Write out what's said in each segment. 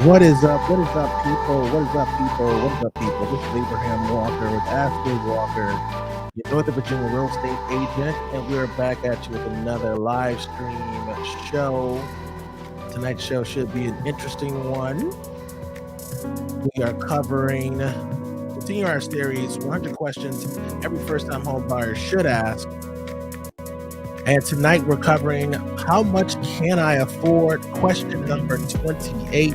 What is up? What is up, people? What is up, people? What is up, people? This is Abraham Walker with Ask Dave Walker, your Northern Virginia real estate agent, and we're back at you with another live stream show. Tonight's show should be an interesting one. We are continue our series, 100 questions every first-time home buyer should ask. And tonight we're covering how much can I afford? Question number 28.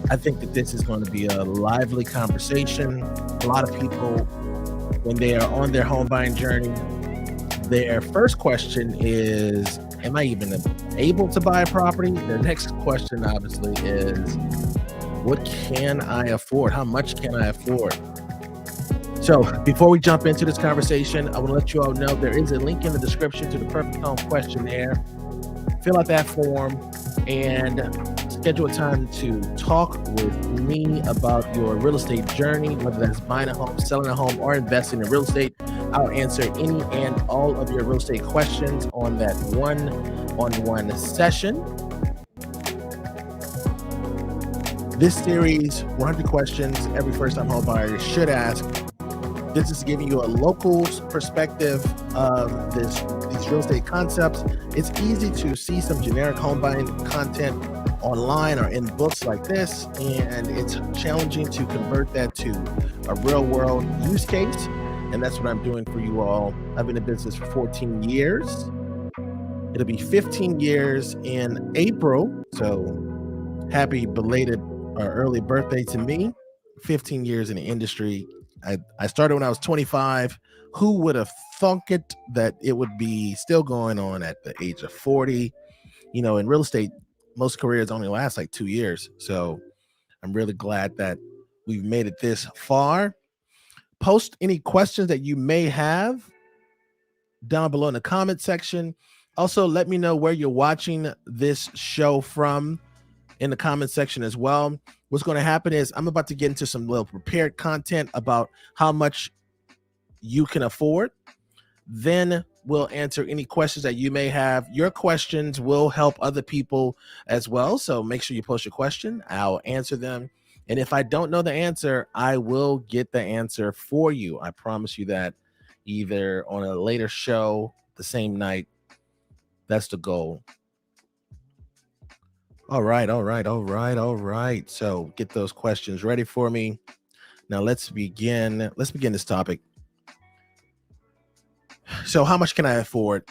I think that this is going to be a lively conversation. A lot of people, when they are on their home buying journey, their first question is, am I even able to buy a property? Their next question, obviously, is, what can I afford? How much can I afford? So before we jump into this conversation, I want to let you all know there is a link in the description to the Perfect Home Questionnaire. Fill out that form and schedule a time to talk with me about your real estate journey, whether that's buying a home, selling a home, or investing in real estate. I'll answer any and all of your real estate questions on that one-on-one session. This series, 100 questions every first-time home buyer should ask. This is giving you a local perspective of these real estate concepts. It's easy to see some generic home buying content online or in books like this, and it's challenging to convert that to a real world use case. And that's what I'm doing for you all. I've been in business for 14 years. It'll be 15 years in April. So happy belated or early birthday to me. 15 years in the industry. I started when I was 25. Who would have thunk it that it would be still going on at the age of 40? You know, in real estate, most careers only last like 2 years. So I'm really glad that we've made it this far. Post any questions that you may have down below in the comment section. Also, let me know where you're watching this show from in the comment section as well. What's going to happen is I'm about to get into some little prepared content about how much you can afford. Then we'll answer any questions that you may have. Your questions will help other people as well. So make sure you post your question. I'll answer them. And if I don't know the answer, I will get the answer for you. I promise you that, either on a later show the same night. That's the goal. All right. So get those questions ready for me. Now let's begin this topic. So how much can I afford?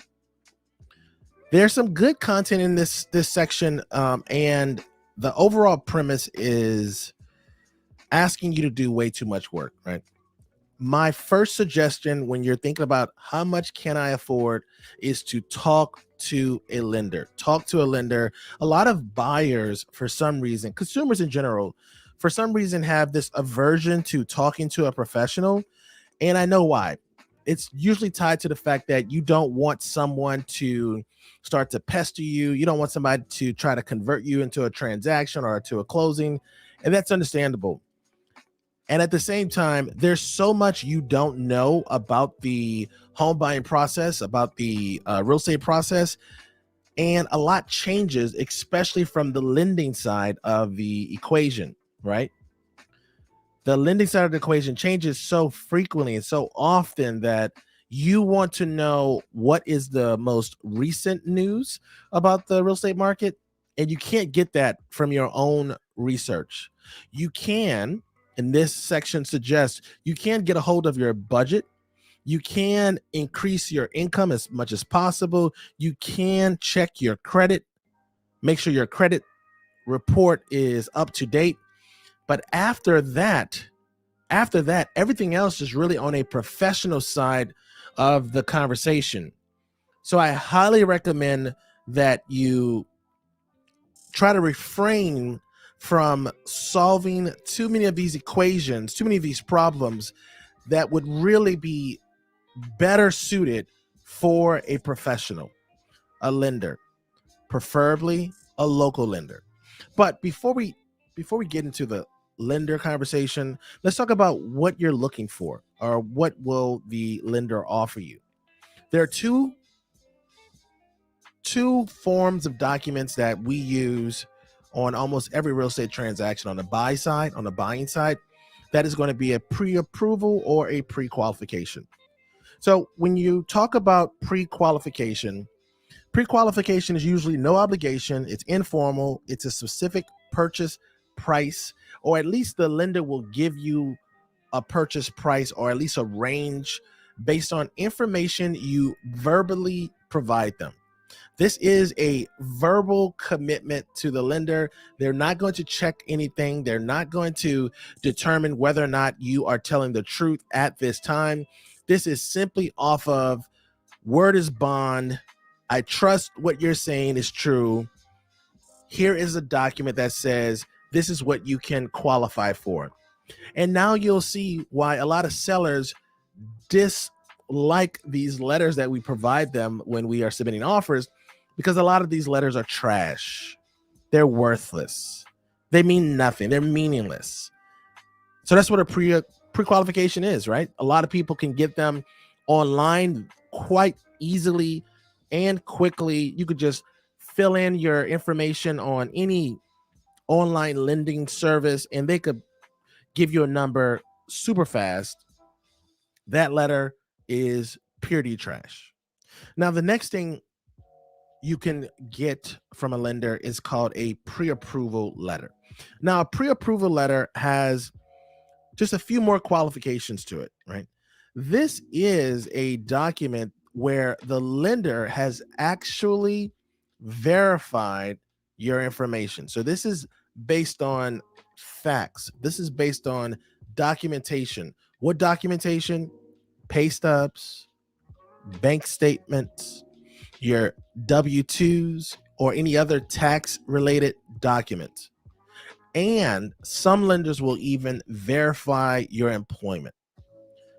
There's some good content in this section, and the overall premise is asking you to do way too much work, right? My first suggestion when you're thinking about how much can I afford is to talk to a lender. Talk to a lender. A lot of buyers, for some reason, consumers in general, for some reason have this aversion to talking to a professional. And I know why. It's usually tied to the fact that you don't want someone to start to pester you. You don't want somebody to try to convert you into a transaction or to a closing. And that's understandable. And at the same time, there's so much you don't know about the home buying process, about the real estate process. And a lot changes, especially from the lending side of the equation, right? The lending side of the equation changes so frequently and so often that you want to know what is the most recent news about the real estate market. And you can't get that from your own research. You can, and this section suggests, you can get a hold of your budget. You can increase your income as much as possible. You can check your credit, make sure your credit report is up to date. But after that, everything else is really on a professional side of the conversation. So I highly recommend that you try to refrain from solving too many of these equations, too many of these problems that would really be better suited for a professional, a lender, preferably a local lender. But before we get into the lender conversation, let's talk about what you're looking for, or what will the lender offer you. There are two forms of documents that we use on almost every real estate transaction on the buy side, on the buying side, that is going to be a pre-approval or a pre-qualification. So when you talk about pre-qualification is usually no obligation. It's informal. It's a specific purchase price, or at least the lender will give you a purchase price or at least a range based on information you verbally provide them. This is a verbal commitment to the lender. They're not going to check anything. They're not going to determine whether or not you are telling the truth at this time. This is simply off of word is bond. I trust what you're saying is true. Here is a document that says this is what you can qualify for. And now you'll see why a lot of sellers dislike these letters that we provide them when we are submitting offers, because a lot of these letters are trash. They're worthless. They mean nothing. They're meaningless. So that's what a pre-qualification is, right? A lot of people can get them online quite easily and quickly. You could just fill in your information on any online lending service and they could give you a number super fast. That letter is purity trash. Now, the next thing you can get from a lender is called a pre-approval letter. Now, a pre-approval letter has just a few more qualifications to it, right? This is a document where the lender has actually verified your information. So this is based on facts. This is based on documentation. What documentation? Pay stubs, bank statements, your W-2s, or any other tax-related documents. And some lenders will even verify your employment.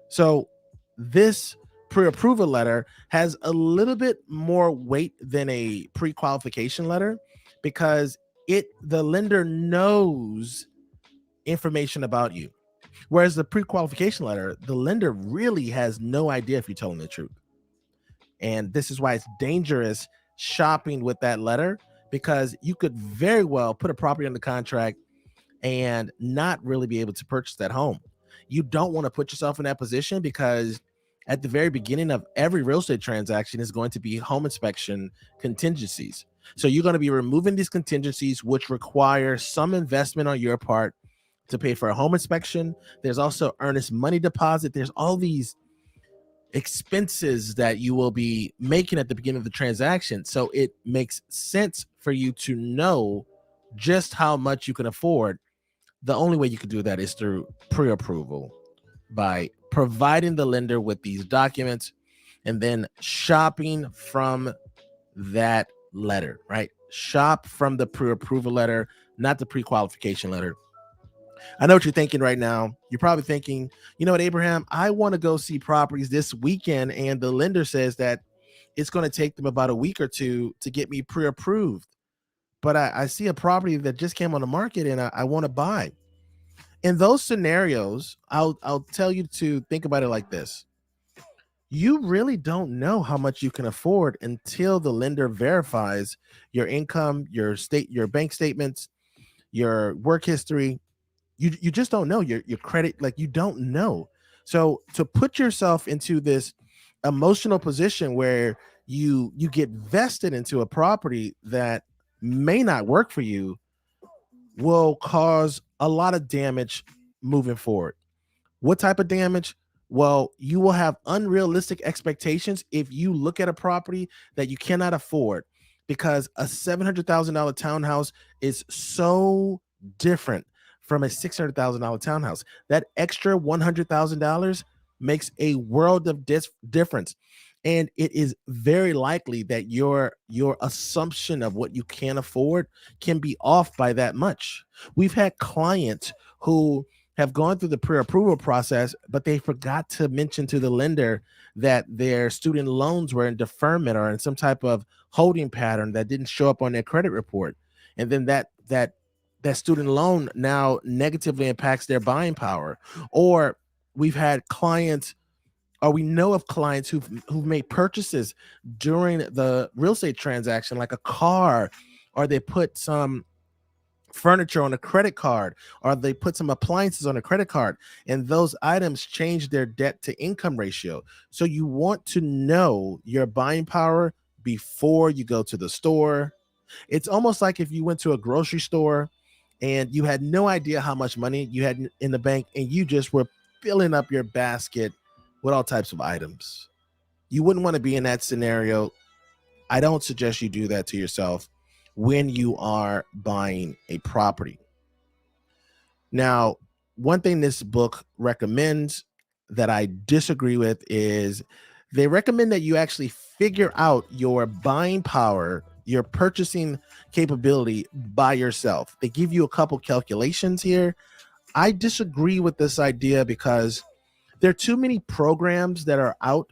So this pre-approval letter has a little bit more weight than a pre-qualification letter because the lender knows information about you. Whereas the pre-qualification letter, the lender really has no idea if you're telling the truth. And this is why it's dangerous shopping with that letter, because you could very well put a property under contract and not really be able to purchase that home. You don't want to put yourself in that position, because at the very beginning of every real estate transaction is going to be home inspection contingencies. So you're going to be removing these contingencies, which require some investment on your part to pay for a home inspection. There's also earnest money deposit. There's all these expenses that you will be making at the beginning of the transaction. So it makes sense for you to know just how much you can afford. The only way you can do that is through pre-approval, by providing the lender with these documents and then shopping from that letter, right? Shop from the pre-approval letter, not the pre-qualification letter. I know what you're thinking right now. You're probably thinking, you know what, Abraham, I want to go see properties this weekend, and the lender says that it's going to take them about a week or two to get me pre-approved. But I see a property that just came on the market and I want to buy. In those scenarios, I'll tell you to think about it like this. You really don't know how much you can afford until the lender verifies your income, your bank statements, your work history. You just don't know your credit. Like, you don't know. So to put yourself into this emotional position where you get vested into a property that may not work for you will cause a lot of damage moving forward. What type of damage? Well, you will have unrealistic expectations if you look at a property that you cannot afford, because a $700,000 townhouse is so different from a $600,000 townhouse. That extra $100,000 makes a world of difference. And it is very likely that your assumption of what you can afford can be off by that much. We've had clients who have gone through the pre-approval process, but they forgot to mention to the lender that their student loans were in deferment or in some type of holding pattern that didn't show up on their credit report. And then that student loan now negatively impacts their buying power. Or we've had clients, or we know of clients who've made purchases during the real estate transaction, like a car, or they put some furniture on a credit card, or they put some appliances on a credit card, and those items change their debt to income ratio. So you want to know your buying power before you go to the store. It's almost like if you went to a grocery store and you had no idea how much money you had in the bank, and you just were filling up your basket with all types of items. You wouldn't want to be in that scenario. I don't suggest you do that to yourself when you are buying a property. Now, one thing this book recommends that I disagree with is they recommend that you actually figure out your buying power, your purchasing capability by yourself. They give you a couple calculations here. I disagree with this idea because there are too many programs that are out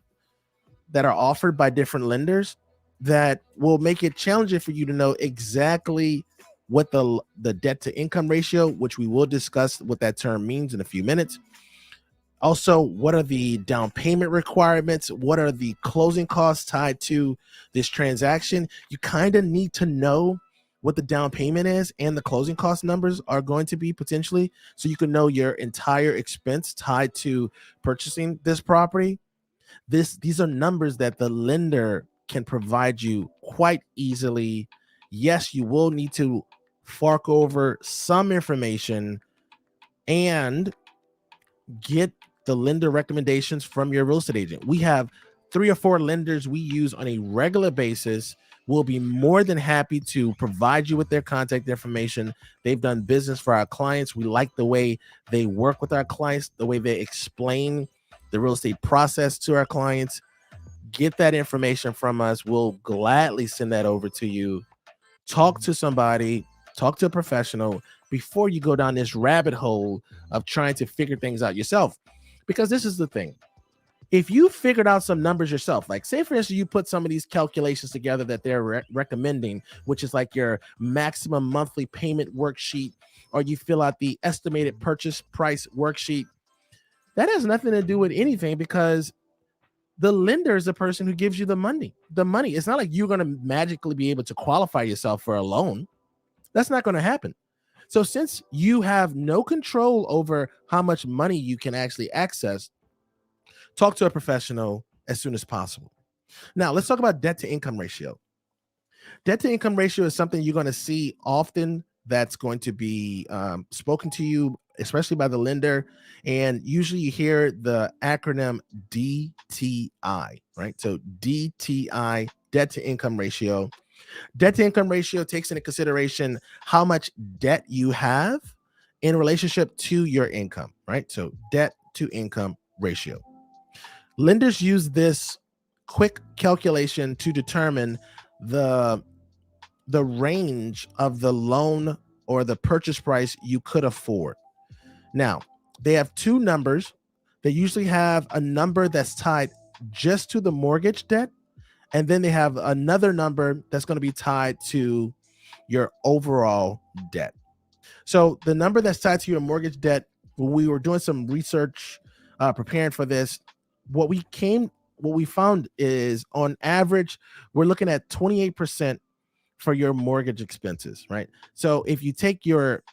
that are offered by different lenders that will make it challenging for you to know exactly what the debt to income ratio, which we will discuss what that term means in a few minutes. Also, what are the down payment requirements? What are the closing costs tied to this transaction? You kind of need to know what the down payment is and the closing cost numbers are going to be potentially, so you can know your entire expense tied to purchasing this property. These are numbers that the lender can provide you quite easily. Yes, you will need to fork over some information and get the lender recommendations from your real estate agent. We have 3 or 4 lenders we use on a regular basis. We'll be more than happy to provide you with their contact information. They've done business for our clients. We like the way they work with our clients, the way they explain the real estate process to our clients. Get that information from us. We'll gladly send that over to you. Talk to somebody, talk to a professional before you go down this rabbit hole of trying to figure things out yourself. Because this is the thing. If you figured out some numbers yourself, like say for instance, you put some of these calculations together that they're recommending, which is like your maximum monthly payment worksheet, or you fill out the estimated purchase price worksheet, that has nothing to do with anything because the lender is the person who gives you the money. It's not like you're going to magically be able to qualify yourself for a loan. That's not going to happen. So since you have no control over how much money you can actually access, talk to a professional as soon as possible. Now, let's talk about debt to income ratio. Debt to income ratio is something you're going to see often that's going to be spoken to you, especially by the lender. And usually you hear the acronym DTI, right? So DTI, debt to income ratio. Debt to income ratio takes into consideration how much debt you have in relationship to your income, right? So debt to income ratio. Lenders use this quick calculation to determine the range of the loan or the purchase price you could afford. Now, they have 2 numbers. They usually have a number that's tied just to the mortgage debt, and then they have another number that's going to be tied to your overall debt. So the number that's tied to your mortgage debt, when we were doing some research preparing for this, what we found is on average, we're looking at 28% for your mortgage expenses, right? So if you take your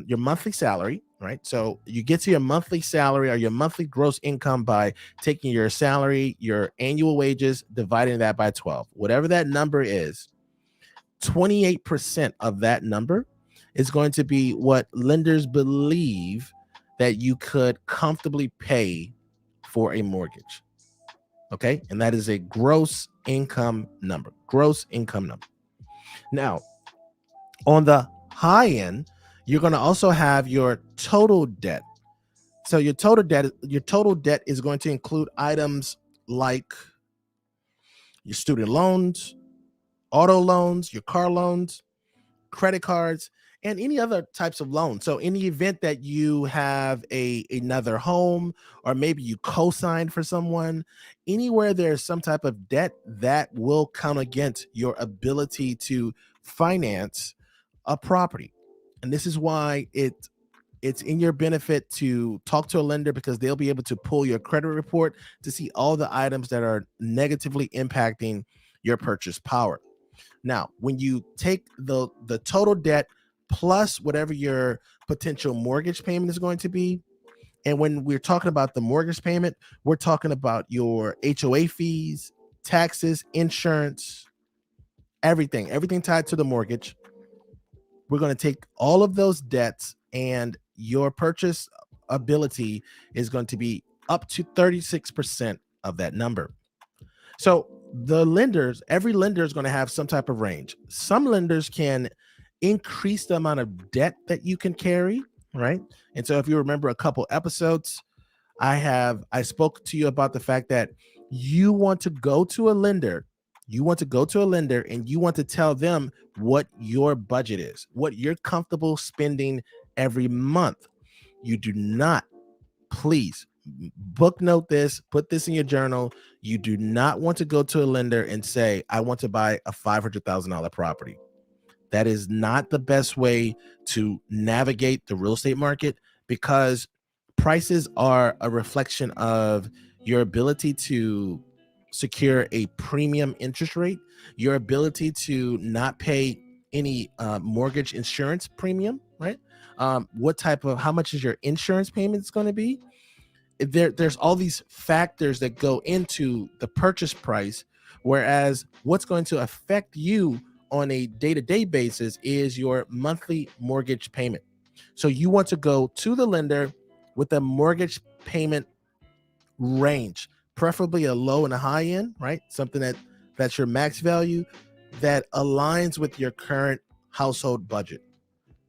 monthly salary, right? So you get to your monthly salary or your monthly gross income by taking your salary, your annual wages, dividing that by 12. Whatever that number is, 28% of that number is going to be what lenders believe that you could comfortably pay for a mortgage. Okay. And that is a gross income number. Now, on the high end, you're going to also have your total debt. So your total debt is going to include items like your student loans, auto loans, your car loans, credit cards, and any other types of loans. So in the event that you have another home, or maybe you co-signed for someone, anywhere there's some type of debt, that will count against your ability to finance a property. And this is why it's in your benefit to talk to a lender, because they'll be able to pull your credit report to see all the items that are negatively impacting your purchase power. Now, when you take the total debt plus whatever your potential mortgage payment is going to be, and when we're talking about the mortgage payment, we're talking about your HOA fees, taxes, insurance, everything tied to the mortgage. We're going to take all of those debts, and your purchase ability is going to be up to 36% of that number. So the lenders, every lender is going to have some type of range. Some lenders can increase the amount of debt that you can carry, right? And so if you remember a couple episodes, I spoke to you about the fact that you want to go to a lender, and you want to tell them what your budget is, what you're comfortable spending every month. You do not, please book note this, put this in your journal. You do not want to go to a lender and say, I want to buy a $500,000 property. That is not the best way to navigate the real estate market, because prices are a reflection of your ability to secure a premium interest rate, your ability to not pay any mortgage insurance premium, right? How much is your insurance payments going to be? There's all these factors that go into the purchase price, whereas what's going to affect you on a day-to-day basis is your monthly mortgage payment. So you want to go to the lender with a mortgage payment range, preferably a low and a high end, right? Something that's your max value that aligns with your current household budget.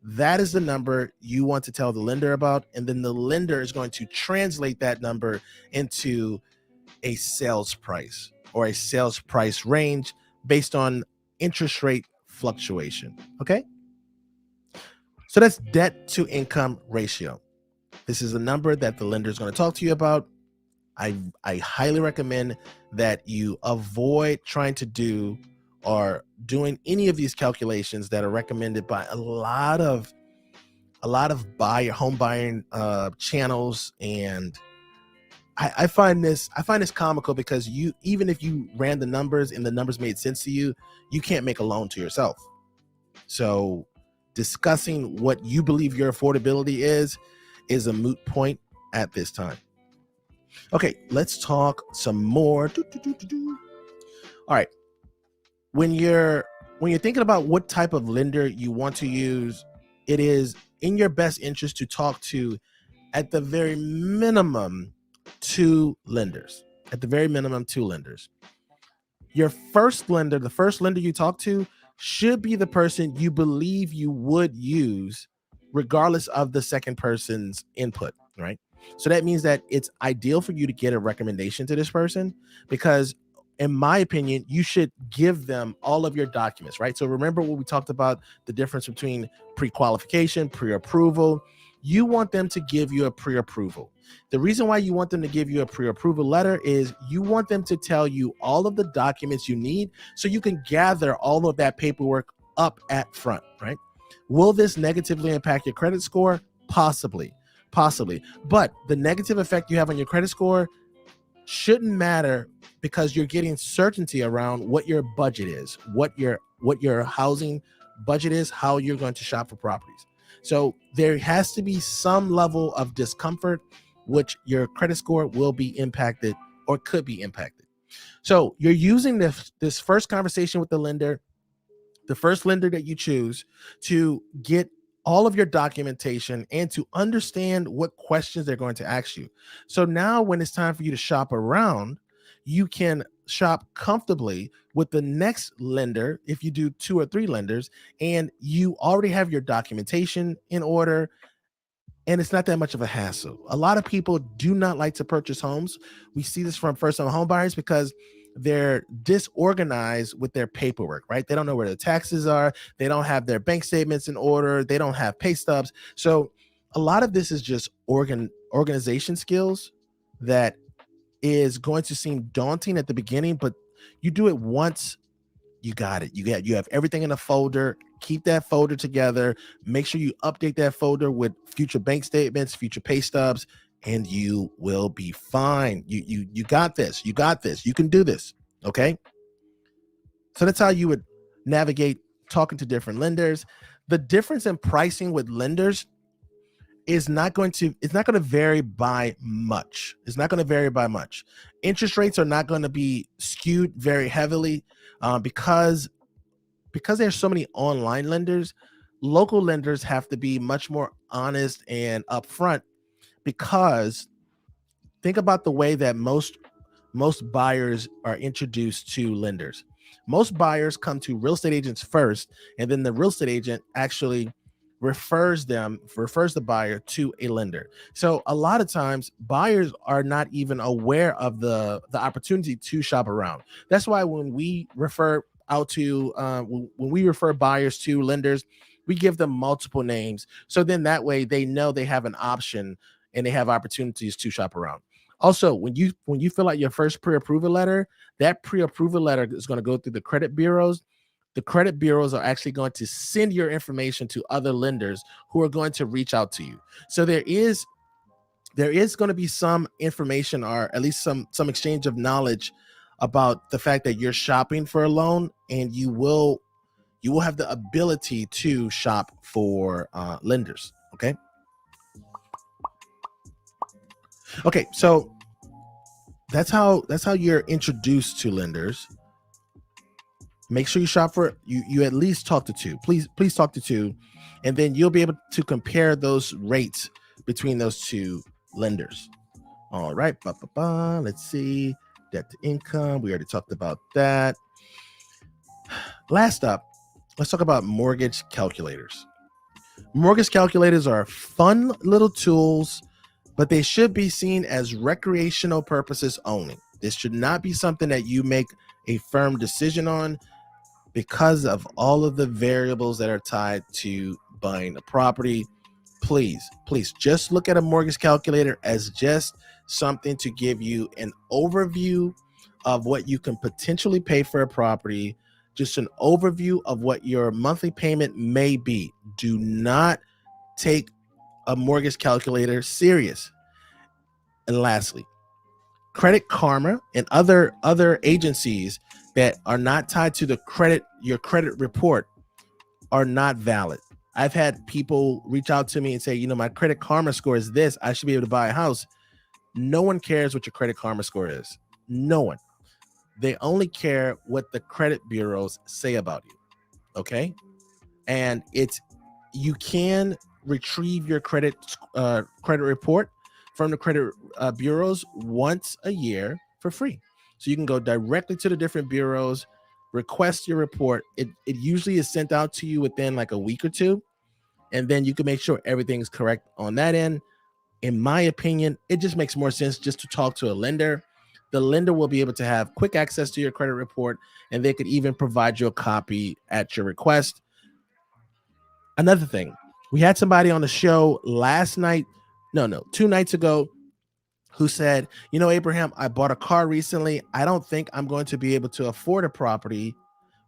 That is the number you want to tell the lender about, and then the lender is going to translate that number into a sales price or a sales price range based on interest rate fluctuation. Okay, so that's debt to income ratio. This is a number that the lender is going to talk to you about. I highly recommend that you avoid trying to do or doing any of these calculations that are recommended by a lot of home buying channels. And I find this comical, because even if you ran the numbers and the numbers made sense to you, you can't make a loan to yourself. So discussing what you believe your affordability is a moot point at this time. Okay, let's talk some more. All right. When you're thinking about what type of lender you want to use, it is in your best interest to talk to, at the very minimum, two lenders. Your first lender, the first lender you talk to, should be the person you believe you would use, regardless of the second person's input, right? So that means that it's ideal for you to get a recommendation to this person, because in my opinion, you should give them all of your documents, right? So remember what we talked about, the difference between pre-qualification, pre-approval. You want them to give you a pre-approval. The reason why you want them to give you a pre-approval letter is you want them to tell you all of the documents you need so you can gather all of that paperwork up at front, right? Will this negatively impact your credit score? Possibly. But the negative effect you have on your credit score shouldn't matter, because you're getting certainty around what your budget is, what your housing budget is, how you're going to shop for properties. So there has to be some level of discomfort, which your credit score will be impacted or could be impacted. So you're using this first conversation with the lender, the first lender that you choose, to get all of your documentation and to understand what questions they're going to ask you. So now when it's time for you to shop around, you can shop comfortably with the next lender if you do 2 or 3 lenders, and you already have your documentation in order, and it's not that much of a hassle. A lot of people do not like to purchase homes. We see this from first-time home buyers because they're disorganized with their paperwork, right? They don't know where their taxes are. They don't have their bank statements in order. They don't have pay stubs. So a lot of this is just organization skills that is going to seem daunting at the beginning, but you do it once, you got it. You have everything in a folder. Keep that folder together. Make sure you update that folder with future bank statements, future pay stubs, and you will be fine. You got this. You can do this. Okay. So that's how you would navigate talking to different lenders. The difference in pricing with lenders is not going to vary by much. It's not going to vary by much. Interest rates are not going to be skewed very heavily because there's so many online lenders. Local lenders have to be much more honest and upfront, because think about the way that most buyers are introduced to lenders. Most buyers come to real estate agents first, and then the real estate agent actually refers the buyer to a lender. So a lot of times buyers are not even aware of the opportunity to shop around. That's why when we refer out to when we refer buyers to lenders, we give them multiple names, so then that way they know they have an option and they have opportunities to shop around. Also, when you fill out your first pre-approval letter, that pre-approval letter is going to go through the credit bureaus. The credit bureaus are actually going to send your information to other lenders who are going to reach out to you. So there is going to be some information, or at least some exchange of knowledge about the fact that you're shopping for a loan, and you will have the ability to shop for lenders. Okay, so that's how you're introduced to lenders. Make sure you shop for you at least talk to two. Please talk to two, and then you'll be able to compare those rates between those two lenders. All right, let's see. Debt to income, we already talked about that. Last up, let's talk about mortgage calculators. Mortgage calculators are fun little tools, but they should be seen as recreational purposes only. This should not be something that you make a firm decision on, because of all of the variables that are tied to buying a property. Please just look at a mortgage calculator as just something to give you an overview of what you can potentially pay for a property, just an overview of what your monthly payment may be. Do not take a mortgage calculator serious. And lastly, Credit Karma and other agencies that are not tied to your credit report are not valid. I've had people reach out to me and say, my Credit Karma score is this, I should be able to buy a house. No one cares what your Credit Karma score is. No one. They only care what the credit bureaus say about you. Okay? And you can retrieve your credit report from the credit bureaus once a year for free. So you can go directly to the different bureaus, request your report. It usually is sent out to you within like a week or two, and then you can make sure everything's correct on that end. In my opinion, it just makes more sense just to talk to a lender. The lender will be able to have quick access to your credit report, and they could even provide you a copy at your request. Another thing, we had somebody on the show last night, 2 nights ago, who said, Abraham, I bought a car recently. I don't think I'm going to be able to afford a property.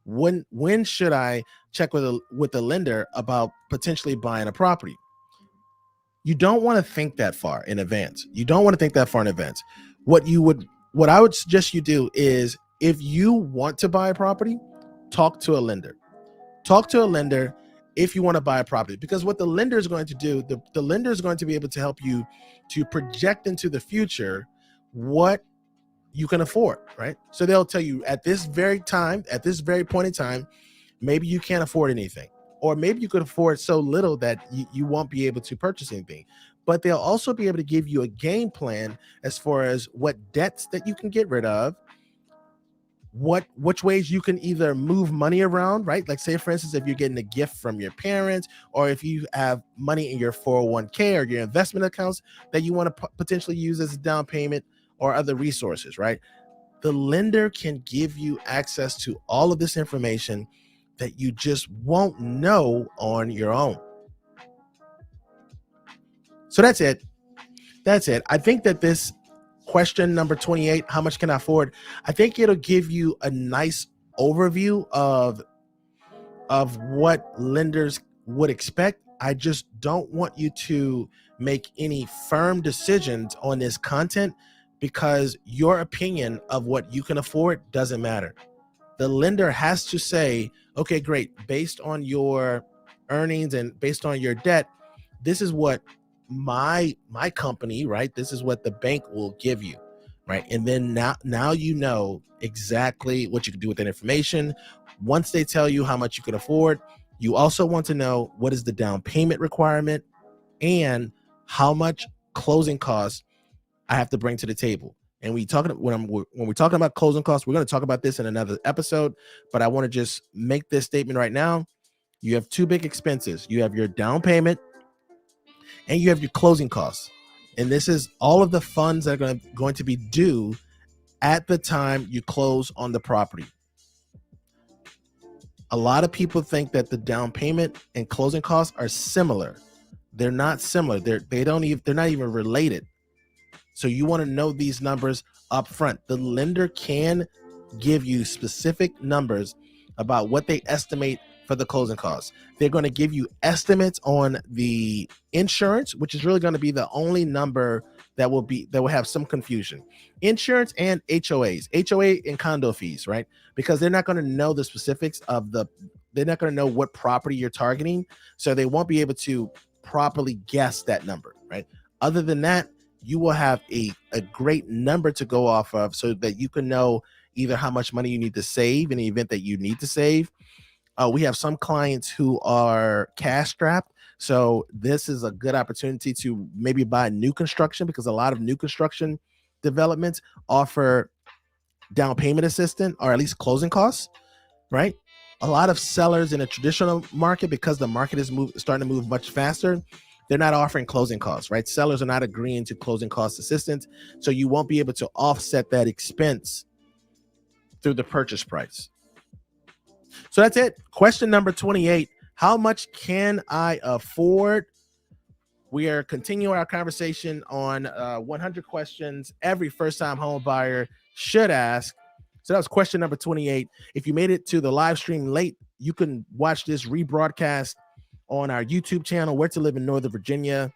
When should I check with the lender about potentially buying a property? You don't want to think that far in advance. What I would suggest you do is, if you want to buy a property, talk to a lender. If you want to buy a property, because what the lender is going to do, the lender is going to be able to help you to project into the future what you can afford, right? So they'll tell you at this very point in time, maybe you can't afford anything, or maybe you could afford so little that you won't be able to purchase anything. But they'll also be able to give you a game plan as far as what debts that you can get rid of, which ways you can either move money around, right? Like, say for instance, if you're getting a gift from your parents, or if you have money in your 401k or your investment accounts that you want to potentially use as a down payment, or other resources, right? The lender can give you access to all of this information that you just won't know on your own. So that's it. I think that this question number 28, how much can I afford? I think it'll give you a nice overview of what lenders would expect. I just don't want you to make any firm decisions on this content, because your opinion of what you can afford doesn't matter. the lender has to say, okay, great, based on your earnings and based on your debt, this is what my company, right, this is what the bank will give you, right? And then now you know exactly what you can do with that information. Once they tell you how much you can afford, you also want to know what is the down payment requirement and how much closing costs I have to bring to the table. And when we're talking about closing costs, we're going to talk about this in another episode, but I want to just make this statement right now. You have two big expenses. You have your down payment and you have your closing costs. And this is all of the funds that are going to be due at the time you close on the property. A lot of people think that the down payment and closing costs are similar. They're not similar. They're not even related. So you want to know these numbers up front. The lender can give you specific numbers about what they estimate for the closing costs. They're going to give you estimates on the insurance, which is really going to be the only number that will have some confusion. Insurance and HOA and condo fees, right? Because they're not going to know the specifics they're not going to know what property you're targeting. So they won't be able to properly guess that number, right? Other than that, you will have a great number to go off of so that you can know either how much money you need to save in the event that you need to save. We have some clients who are cash strapped. So this is a good opportunity to maybe buy new construction, because a lot of new construction developments offer down payment assistance or at least closing costs, right? A lot of sellers in a traditional market, because the market is starting to move much faster, they're not offering closing costs, right? Sellers are not agreeing to closing cost assistance. So you won't be able to offset that expense through the purchase price. So that's it. Question number 28. How much can I afford? We are continuing our conversation on 100 questions every first-time home buyer should ask. So that was question number 28. If you made it to the live stream late, you can watch this rebroadcast on our YouTube channel, Where to Live in Northern Virginia.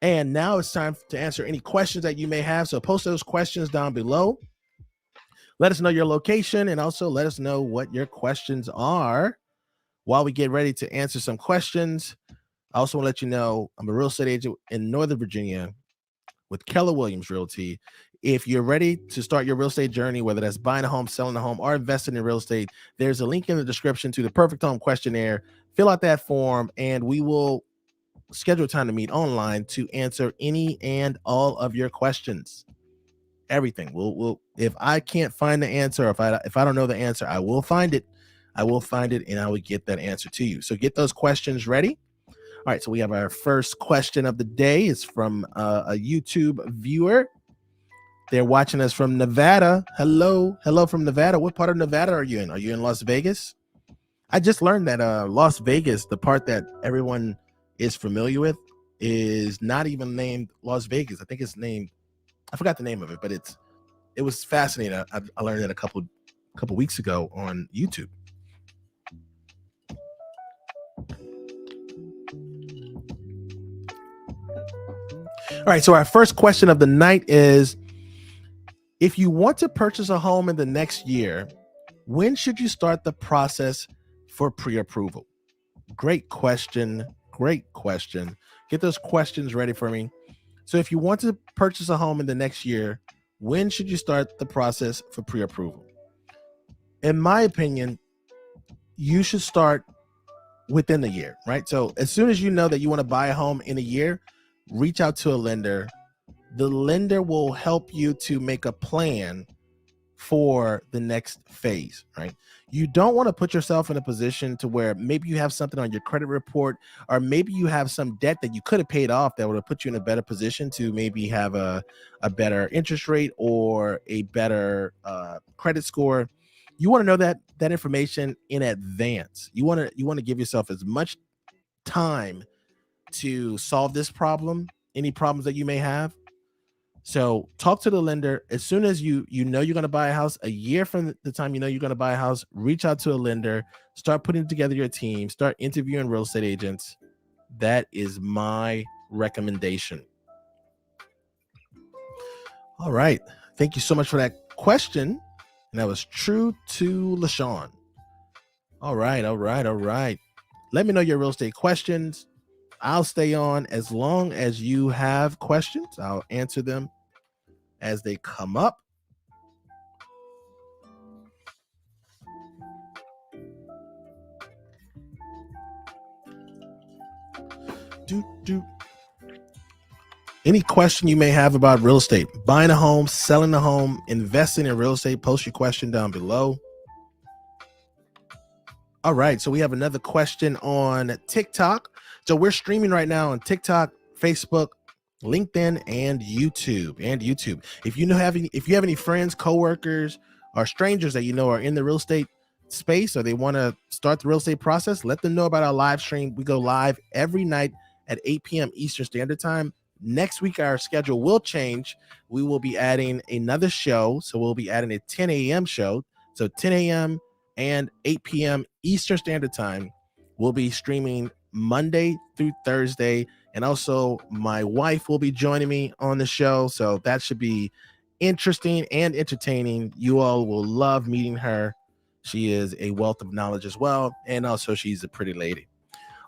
And now it's time to answer any questions that you may have. So post those questions down below. Let us know your location and also let us know what your questions are while we get ready to answer some questions. I also want to let you know I'm a real estate agent in Northern Virginia with Keller Williams Realty. If you're ready to start your real estate journey, whether that's buying a home, selling a home, or investing in real estate, there's a link in the description to the Perfect Home Questionnaire. Fill out that form and we will schedule time to meet online to answer any and all of your questions. Everything. We'll if I can't find the answer, if I don't know the answer, I will find it. I will find it and I will get that answer to you. So get those questions ready. All right, so we have our first question of the day. It's from a YouTube viewer. They're watching us from Nevada. Hello from Nevada. What part of Nevada are you in? Are you in Las Vegas? I just learned that Las Vegas, the part that everyone is familiar with, is not even named Las Vegas. I think it's named, I forgot the name of it, but it was fascinating. I learned it a couple weeks ago on YouTube. All right, so our first question of the night is, if you want to purchase a home in the next year, when should you start the process for pre-approval? Great question. Get those questions ready for me. So if you want to purchase a home in the next year, when should you start the process for pre-approval? In my opinion, you should start within the year, right? So as soon as you know that you want to buy a home in a year, reach out to a lender. The lender will help you to make a plan for the next phase, right? You don't want to put yourself in a position to where maybe you have something on your credit report, or maybe you have some debt that you could have paid off that would have put you in a better position to maybe have a better interest rate or a better credit score. You want to know that information in advance. You want to give yourself as much time to solve this problem, any problems that you may have. So talk to the lender as soon as you know you're going to buy a house. A year from the time you know you're going to buy a house, reach out to a lender, start putting together your team, start interviewing real estate agents. That is my recommendation. All right. Thank you so much for that question. And that was true to LaShawn. All right. Let me know your real estate questions. I'll stay on as long as you have questions. I'll answer them as they come up. Any question you may have about real estate, buying a home, selling a home, investing in real estate, post your question down below. All right, so we have another question on TikTok. So we're streaming right now on TikTok, Facebook, LinkedIn, and YouTube. If you have any friends, coworkers, or strangers that you know are in the real estate space or they want to start the real estate process, let them know about our live stream. We go live every night at 8 p.m. Eastern Standard Time. Next week, our schedule will change. We will be adding another show. So we'll be adding a 10 a.m. show. So 10 a.m. and 8 p.m. Eastern Standard Time. We'll be streaming Monday through Thursday. And also my wife will be joining me on the show. So that should be interesting and entertaining. You all will love meeting her. She is a wealth of knowledge as well. And also she's a pretty lady.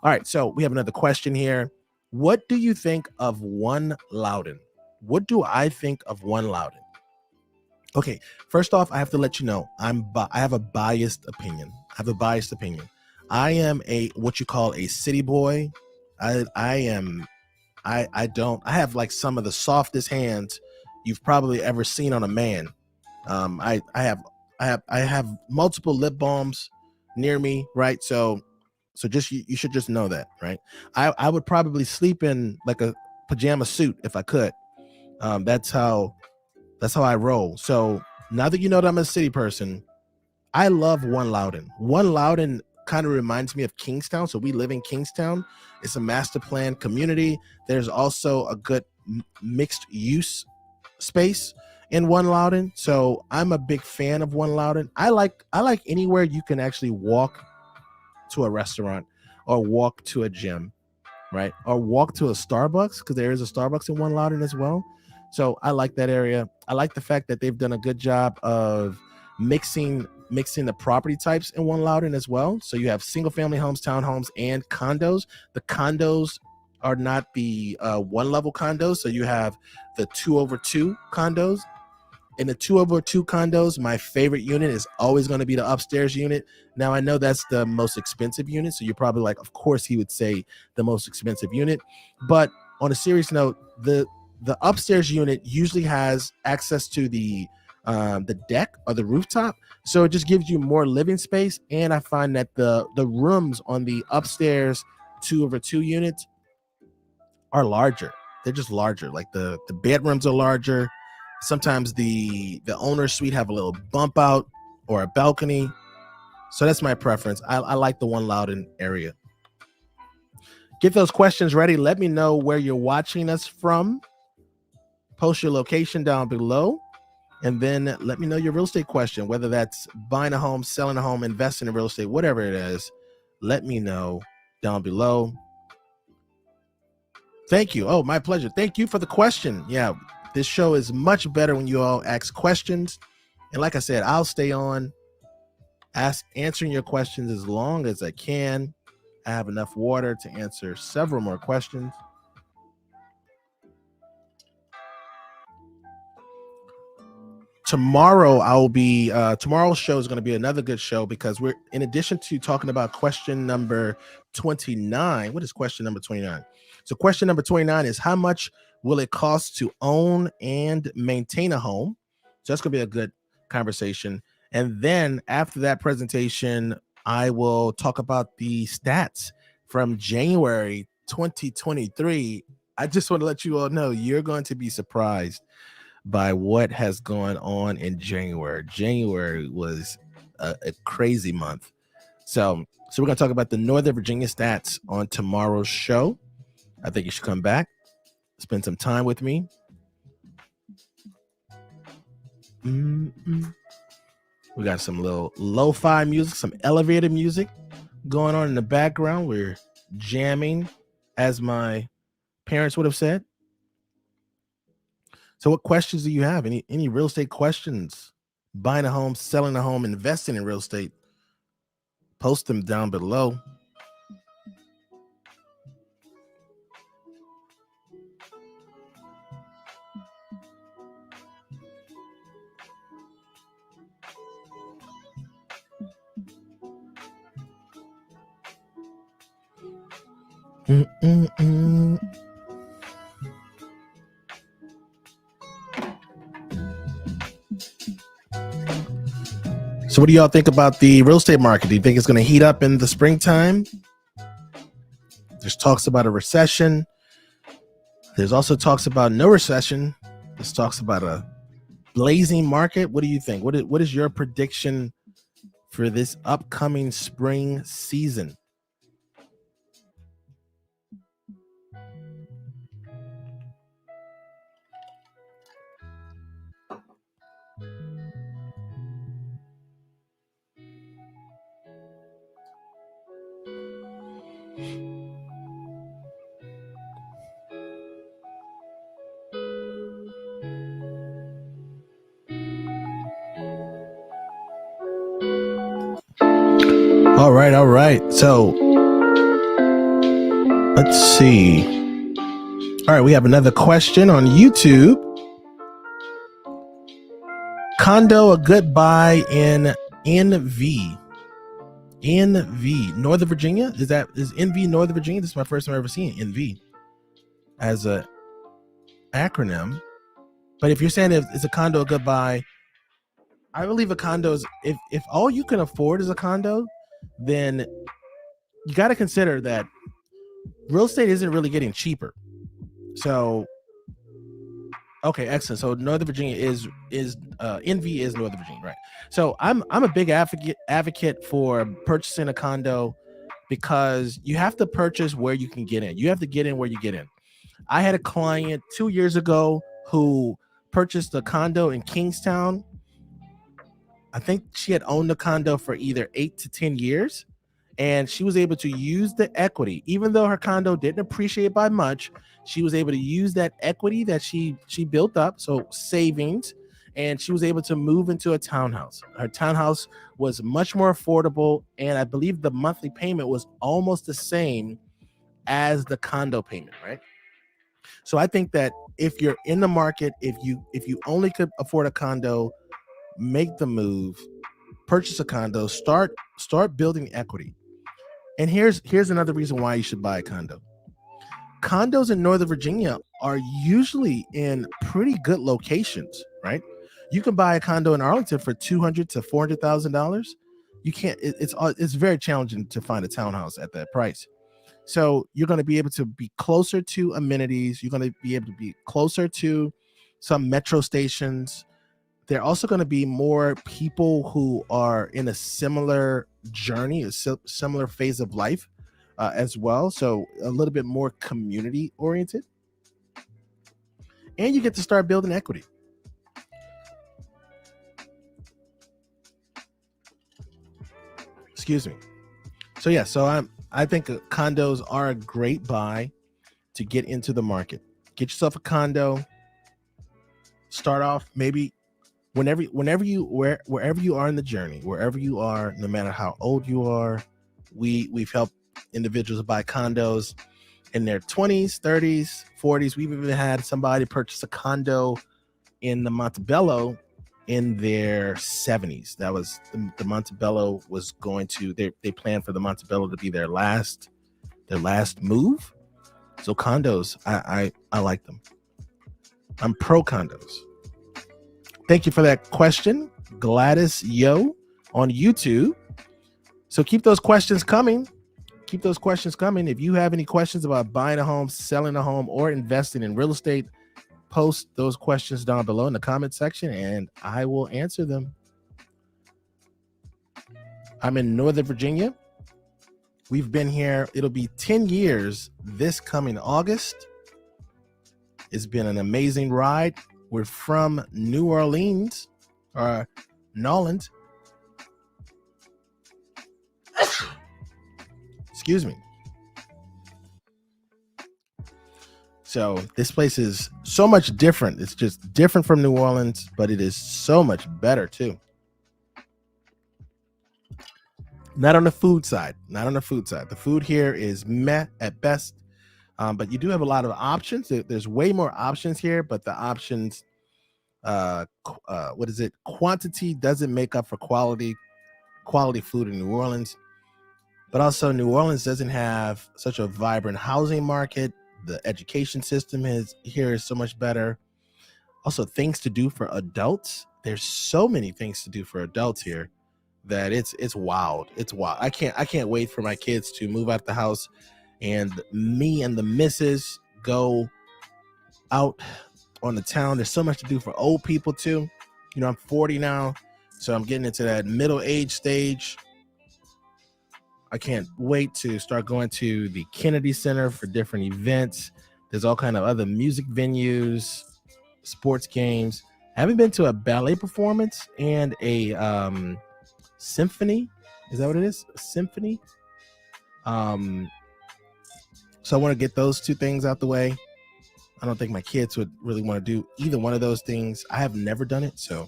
All right. So we have another question here. What do you think of One Loudon? What do I think of One Loudon? Okay, first off, I have to let you know I have a biased opinion. I am what you call a city boy. I have like some of the softest hands you've probably ever seen on a man. I have multiple lip balms near me, right? So just you should just know that, right? I would probably sleep in like a pajama suit if I could. That's how I roll. So now that you know that I'm a city person, I love One Loudon. One Loudon kind of reminds me of Kingstowne. So we live in Kingstowne. It's a master plan community. There's also a good mixed use space in One Loudon. So I'm a big fan of One Loudon. I like anywhere you can actually walk to a restaurant or walk to a gym, right? Or walk to a Starbucks, because there is a Starbucks in One Loudon as well. So I like that area. I like the fact that they've done a good job of mixing the property types in One Loudon as well. So you have single family homes, townhomes, and condos. The condos are not the one level condos. So you have the 2/2 condos. In the 2/2 condos, my favorite unit is always going to be the upstairs unit. Now, I know that's the most expensive unit, so you're probably like, of course he would say the most expensive unit. But on a serious note, the upstairs unit usually has access to the deck or the rooftop, so it just gives you more living space. And I find that the rooms on the upstairs 2/2 units are larger. They're just larger. Like the bedrooms are larger. Sometimes the owner's suite have a little bump out or a balcony. So that's my preference. I like the One Loudon area. Get those questions ready. Let me know where you're watching us from. Post your location down below. And then let me know your real estate question, whether that's buying a home, selling a home, investing in real estate, whatever it is. Let me know down below. Thank you. Oh, my pleasure. Thank you for the question. Yeah, this show is much better when you all ask questions. And like I said, I'll stay on answering your questions as long as I can. I have enough water to answer several more questions. Tomorrow tomorrow's show is going to be another good show, because we're, in addition to talking about question number 29. What is question number 29? So question number 29 is, how much will it cost to own and maintain a home? So that's going to be a good conversation. And then after that presentation, I will talk about the stats from January 2023. I just want to let you all know you're going to be surprised by what has gone on in January. January was a crazy month. So we're going to talk about the Northern Virginia stats on tomorrow's show. I think you should come back, spend some time with me. We got some little lo-fi music, some elevator music going on in the background. We're jamming, as my parents would have said. So what questions do you have? Any real estate questions buying a home, selling a home, investing in real estate, post them down below. So what do y'all think about the real estate market? Do you think it's going to heat up in the springtime? There's talks about a recession. There's also talks about no recession. There's talks about a blazing market. What do you think? What is your prediction for this upcoming spring season? All right. So let's see. All right, we have another question on YouTube. Condo a good buy in NV? NV, Northern Virginia? Is NV Northern Virginia? This is my first time ever seeing NV as a acronym. But if you're saying it's a condo a good buy, I believe a condo is, if all you can afford is a condo, then you got to consider that real estate isn't really getting cheaper. So, okay, excellent. So Northern Virginia is NV is Northern Virginia, right? So I'm a big advocate for purchasing a condo because you have to purchase where you can get in. You have to get in where you get in. I had a client 2 years ago who purchased a condo in Kingstowne. I think she had owned the condo for either 8 to 10 years, and she was able to use the equity. Even though her condo didn't appreciate by much, she was able to use that equity that she built up, so savings, and she was able to move into a townhouse. Her townhouse was much more affordable, and I believe the monthly payment was almost the same as the condo payment, right? So I think that if you're in the market, if you only could afford a condo, make the move, purchase a condo, start building equity. And here's another reason why you should buy a condo. Condos in Northern Virginia are usually in pretty good locations, right? You can buy a condo in Arlington for $200,000 to $400,000. You can't. It's very challenging to find a townhouse at that price. So you're going to be able to be closer to amenities. You're going to be able to be closer to some metro stations. There are also going to be more people who are in a similar journey, a similar phase of life as well. So a little bit more community oriented. And you get to start building equity. Excuse me. So yeah, I think condos are a great buy to get into the market. Get yourself a condo. Start off maybe wherever you are in the journey, wherever you are, no matter how old you are. We've helped individuals buy condos in their 20s, 30s, 40s. We've even had somebody purchase a condo in the Montebello in their 70s. That was the Montebello was going to, they planned for the Montebello to be their last move. So condos, I like them. I'm pro condos. Thank you for that question, Gladys Yo on YouTube. So keep those questions coming. If you have any questions about buying a home, selling a home, or investing in real estate, post those questions down below in the comment section and I will answer them. I'm in Northern Virginia. We've been here. It'll be 10 years this coming August. It's been an amazing ride. We're from New Orleans, or Nolans. Excuse me. So this place is so much different. It's just different from New Orleans, but it is so much better too. Not on the food side. Not on the food side. The food here is meh at best. But you do have a lot of options. There's way more options here, but the options, what is it? Quantity doesn't make up for quality. Quality food in New Orleans. But also, New Orleans doesn't have such a vibrant housing market. The education system here is so much better. Also, things to do for adults. There's so many things to do for adults here that it's wild. It's wild. I can't wait for my kids to move out the house and me and the missus go out on the town. There's so much to do for old people too. You know, I'm 40 now, so I'm getting into that middle age stage. I can't wait to start going to the Kennedy Center for different events. There's all kind of other music venues, sports games. I haven't been to a ballet performance and a symphony. Is that what it is? A symphony? So I want to get those two things out the way. I don't think my kids would really want to do either one of those things. I have never done it, so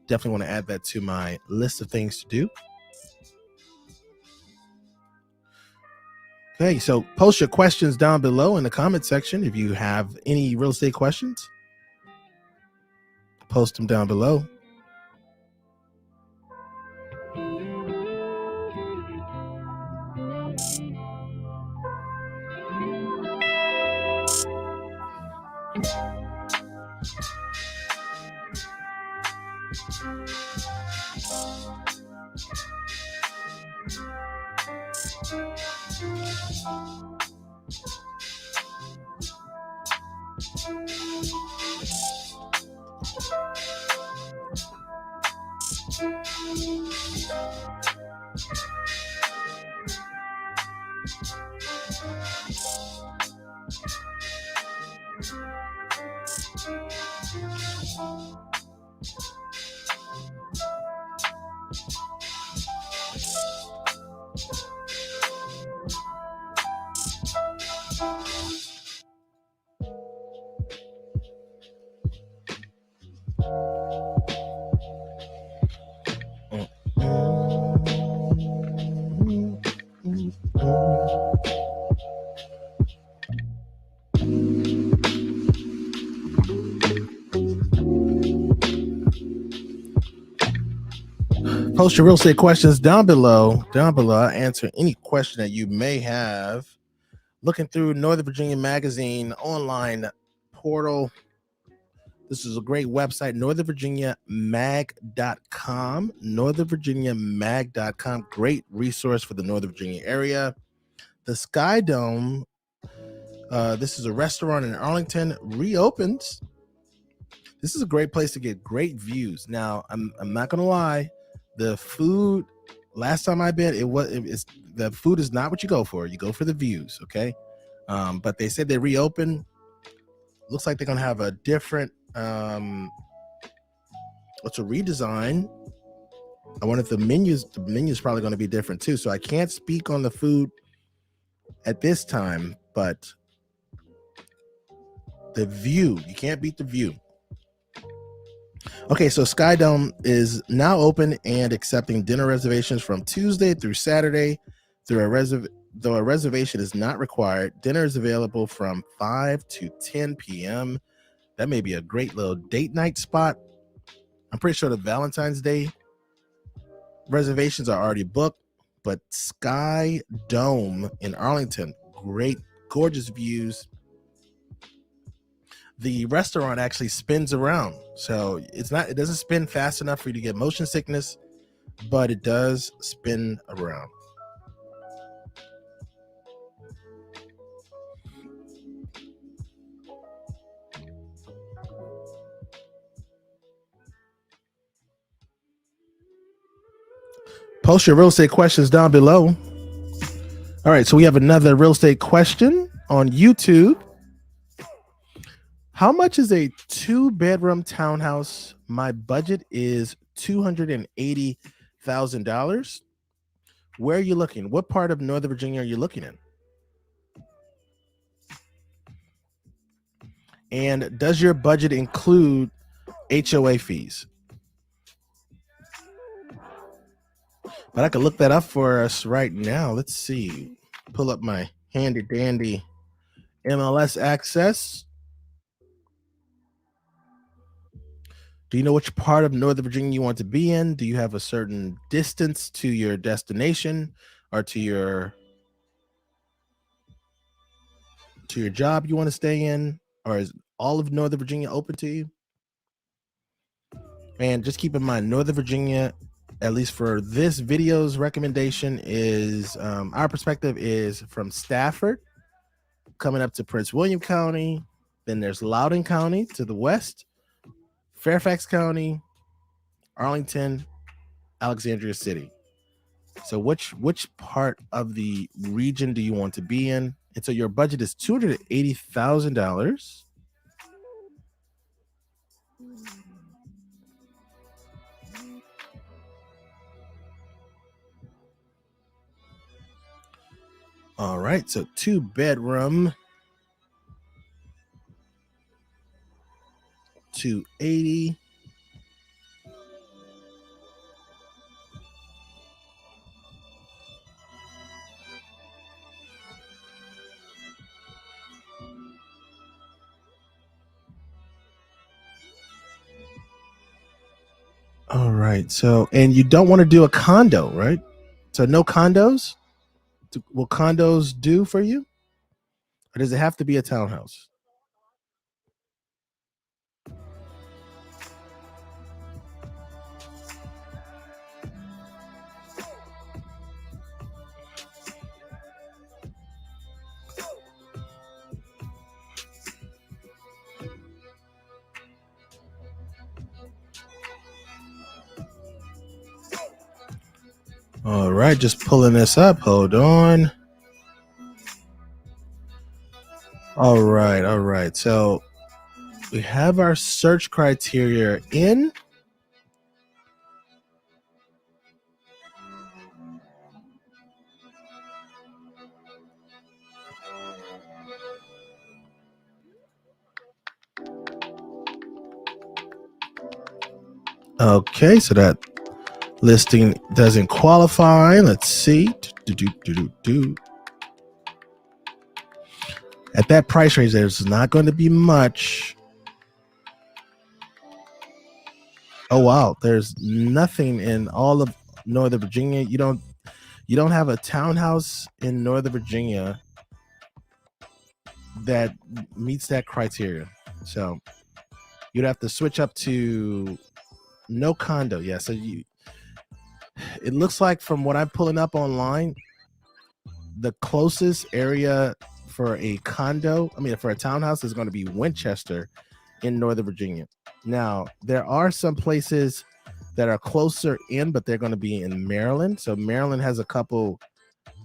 definitely want to add that to my list of things to do. Okay, so post your questions down below in the comment section. If you have any real estate questions, post them down below. Post your real estate questions down below. I'll answer any question that you may have. Looking through Northern Virginia Magazine online portal. This is a great website, northernvirginiamag.com. northernvirginiamag.com. Great resource for the Northern Virginia area. The Sky Dome, this is a restaurant in Arlington, reopens. This is a great place to get great views. Now, I'm not gonna lie, the food. Last time I've been, the food is not what you go for. You go for the views, okay? But they said they reopened. Looks like they're gonna have a different. What's a redesign? I wonder if the menu's probably going to be different too. So I can't speak on the food at this time, but the view, you can't beat the view. Okay, so Sky Dome is now open and accepting dinner reservations from Tuesday through Saturday. Though a reservation is not required, dinner is available from 5 to 10 p.m. That may be a great little date night spot. I'm pretty sure the Valentine's Day reservations are already booked, but Sky Dome in Arlington, great, gorgeous views. The restaurant actually spins around, so it doesn't spin fast enough for you to get motion sickness, but it does spin around. Post your real estate questions down below. All right, so we have another real estate question on YouTube. How much is a 2-bedroom townhouse? My budget is $280,000. Where are you looking? What part of Northern Virginia are you looking in? And does your budget include HOA fees? But I could look that up for us right now. Let's see. Pull up my handy dandy MLS access. Do you know which part of Northern Virginia you want to be in? Do you have a certain distance to your destination or to your job you want to stay in? Or is all of Northern Virginia open to you? And just keep in mind, Northern Virginia, at least for this video's recommendation, is our perspective is from Stafford coming up to Prince William County. Then there's Loudoun County to the west, Fairfax County, Arlington, Alexandria City. So which part of the region do you want to be in? And so your budget is $280,000. All right, so 2-bedroom, 280. All right, so and you don't want to do a condo, right? So no condos? Will condos do for you? Or does it have to be a townhouse? All right, just pulling this up. Hold on. All right. So we have our search criteria in. Okay, so that listing doesn't qualify. Let's see. At that price range, there's not going to be much. Oh wow, there's nothing in all of Northern Virginia. You don't have a townhouse in Northern Virginia that meets that criteria. So you'd have to switch up to no condo. Yeah, so it looks like from what I'm pulling up online, the closest area for a for a townhouse is going to be Winchester in Northern Virginia. Now, there are some places that are closer in, but they're going to be in Maryland. So Maryland has a couple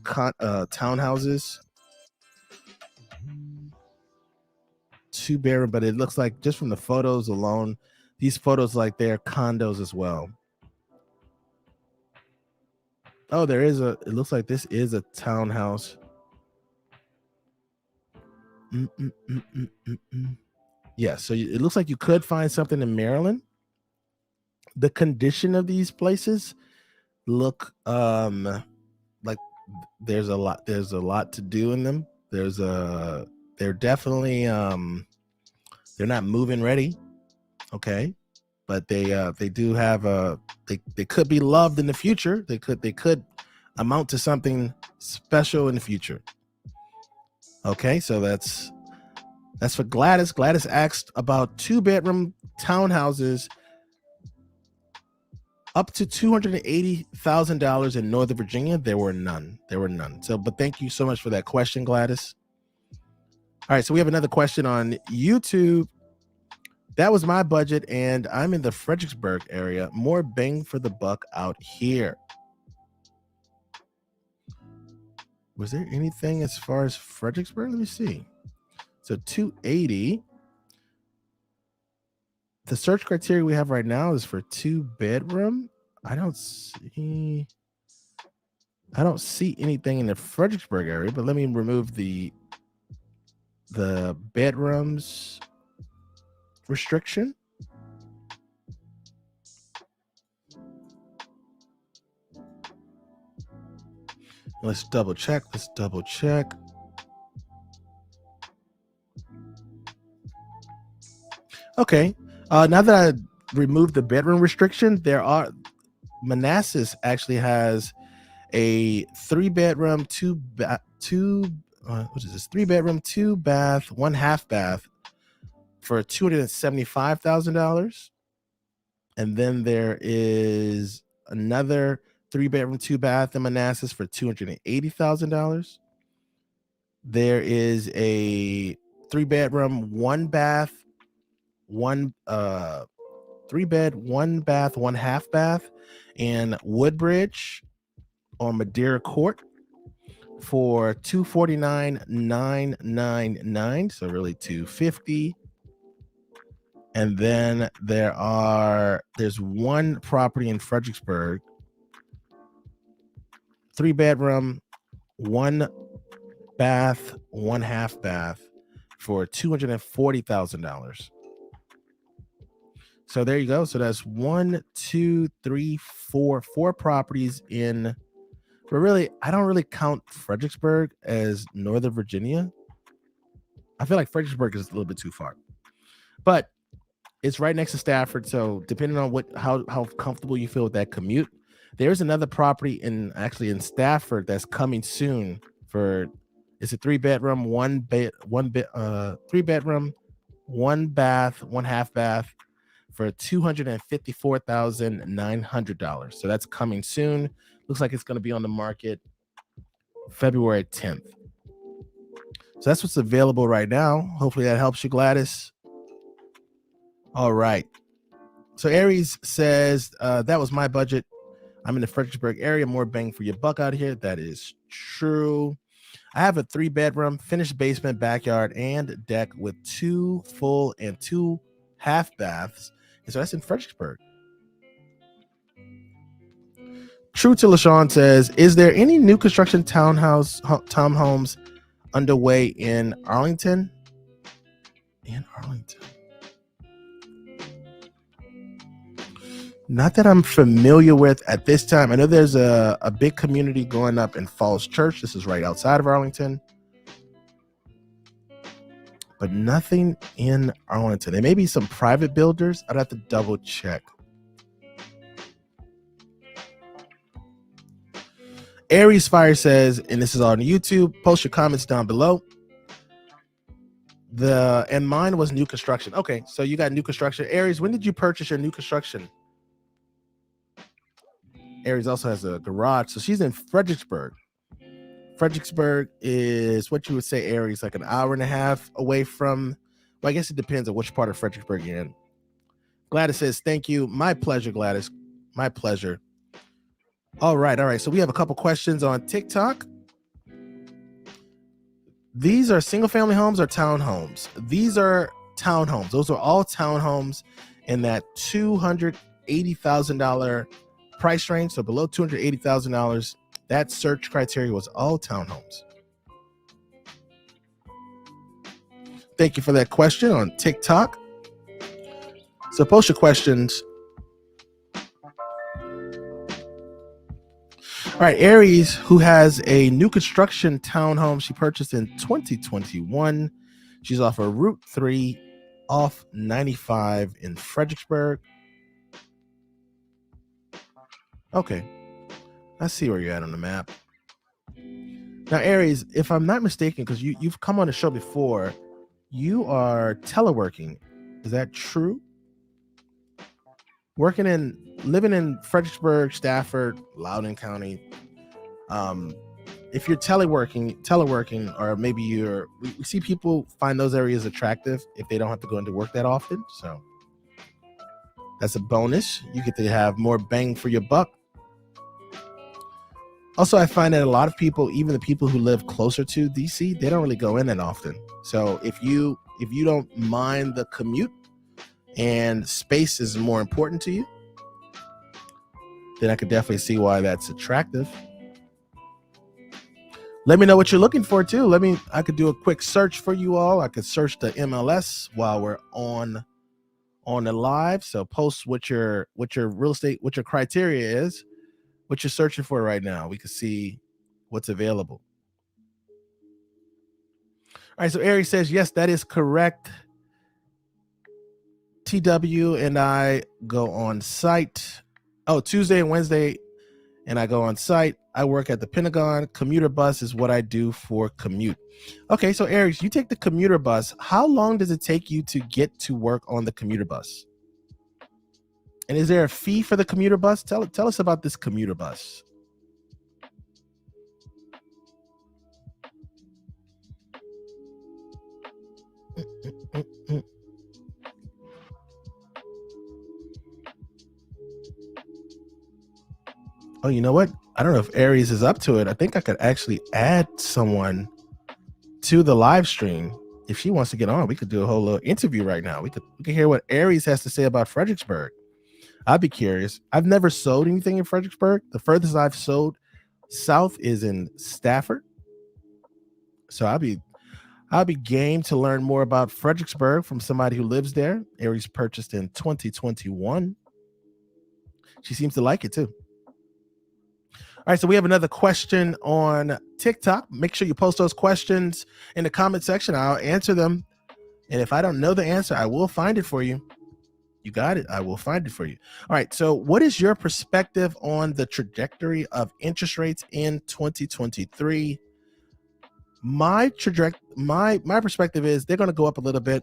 townhouses, 2-bedroom, but it looks like just from the photos alone, these photos like they're condos as well. Oh, it looks like this is a townhouse. Yeah, so it looks like you could find something in Maryland. The condition of these places look like there's a lot to do in them. They're definitely they're not move-in ready, okay, but they do have they could be loved in the future. They could amount to something special in the future. Okay, so that's for Gladys. Gladys asked about 2-bedroom townhouses up to $280,000 in Northern Virginia. There were none. So, but thank you so much for that question, Gladys. All right, so we have another question on YouTube. That was my budget, and I'm in the Fredericksburg area. More bang for the buck out here. Was there anything as far as Fredericksburg? Let me see. So 280. The search criteria we have right now is for 2-bedroom. I don't see anything in the Fredericksburg area, but let me remove the bedrooms. restriction. Let's double check. Okay. Now that I removed the bedroom restriction, Manassas actually has a 3-bedroom, 3-bedroom, 2-bath, 1/2 bath for $275,000. And then there is another 3-bedroom, 2-bath in Manassas for $280,000. There is a 3-bedroom, 1-bath, 3-bed, 1-bath, 1/2 bath in Woodbridge on Madeira Court for $249,999. So really $250. And then there's one property in Fredericksburg, 3-bedroom, 1-bath, 1/2 bath for $240,000. So there you go. So that's 4 properties in. But really, I don't really count Fredericksburg as Northern Virginia. I feel like Fredericksburg is a little bit too far, but it's right next to Stafford. So depending on how comfortable you feel with that commute, there's another property in Stafford that's coming soon. It's a 3-bedroom, 3-bedroom, 1-bath, 1/2 bath for $254,900. So that's coming soon. Looks like it's going to be on the market February 10th. So that's what's available right now. Hopefully that helps you, Gladys. All right. So Aries says, that was my budget. I'm in the Fredericksburg area. More bang for your buck out here. That is true. I have a 3-bedroom, finished basement, backyard, and deck with 2 full and 2 half baths. And so that's in Fredericksburg. True to LaShawn says, is there any new construction townhomes underway in Arlington? Not that I'm familiar with at this time. I know there's a big community going up in Falls Church. This is right outside of Arlington. But nothing in Arlington. There may be some private builders. I'd have to double check. Aries Fire says, and this is on YouTube, post your comments down below. And mine was new construction. Okay, so you got new construction. Aries, when did you purchase your new construction? Aries also has a garage. So she's in Fredericksburg. Fredericksburg is what you would say, Aries, like an hour and a half away from, well, I guess it depends on which part of Fredericksburg you're in. Gladys says, thank you. My pleasure, Gladys. My pleasure. All right. So we have a couple questions on TikTok. These are single family homes or townhomes? These are townhomes. Those are all townhomes in that $280,000 price range. So below $280,000, that search criteria was all townhomes. Thank you for that question on TikTok. So post your questions. All right, Aries, who has a new construction townhome she purchased in 2021. She's off of Route 3 off 95 in Fredericksburg. Okay, I see where you're at on the map. Now, Aries, if I'm not mistaken, because you've come on the show before, you are teleworking. Is that true? Living in Fredericksburg, Stafford, Loudoun County. If you're teleworking, or maybe we see people find those areas attractive if they don't have to go into work that often. So that's a bonus. You get to have more bang for your buck. Also, I find that a lot of people, even the people who live closer to DC, they don't really go in that often. So if you don't mind the commute and space is more important to you, then I could definitely see why that's attractive. Let me know what you're looking for too. I could do a quick search for you all. I could search the MLS while we're on on the live. So post what your real estate, what your criteria is, what you're searching for right now. We can see what's available. All right, so Aries says, yes, that is correct. TW and I go on site. Oh, Tuesday and Wednesday, and I go on site. I work at the Pentagon. Commuter bus is what I do for commute. Okay, so Aries, you take the commuter bus. How long does it take you to get to work on the commuter bus? And is there a fee for the commuter bus? Tell us about this commuter bus. Oh, you know what? I don't know if Aries is up to it. I think I could actually add someone to the live stream. If she wants to get on, we could do a whole little interview right now. We could hear what Aries has to say about Fredericksburg. I'd be curious. I've never sold anything in Fredericksburg. The furthest I've sold south is in Stafford. So I'll be game to learn more about Fredericksburg from somebody who lives there. Aries purchased in 2021. She seems to like it too. All right, so we have another question on TikTok. Make sure you post those questions in the comment section. I'll answer them. And if I don't know the answer, I will find it for you. You got it. I will find it for you. All right, so what is your perspective on the trajectory of interest rates in 2023? My perspective is they're going to go up a little bit.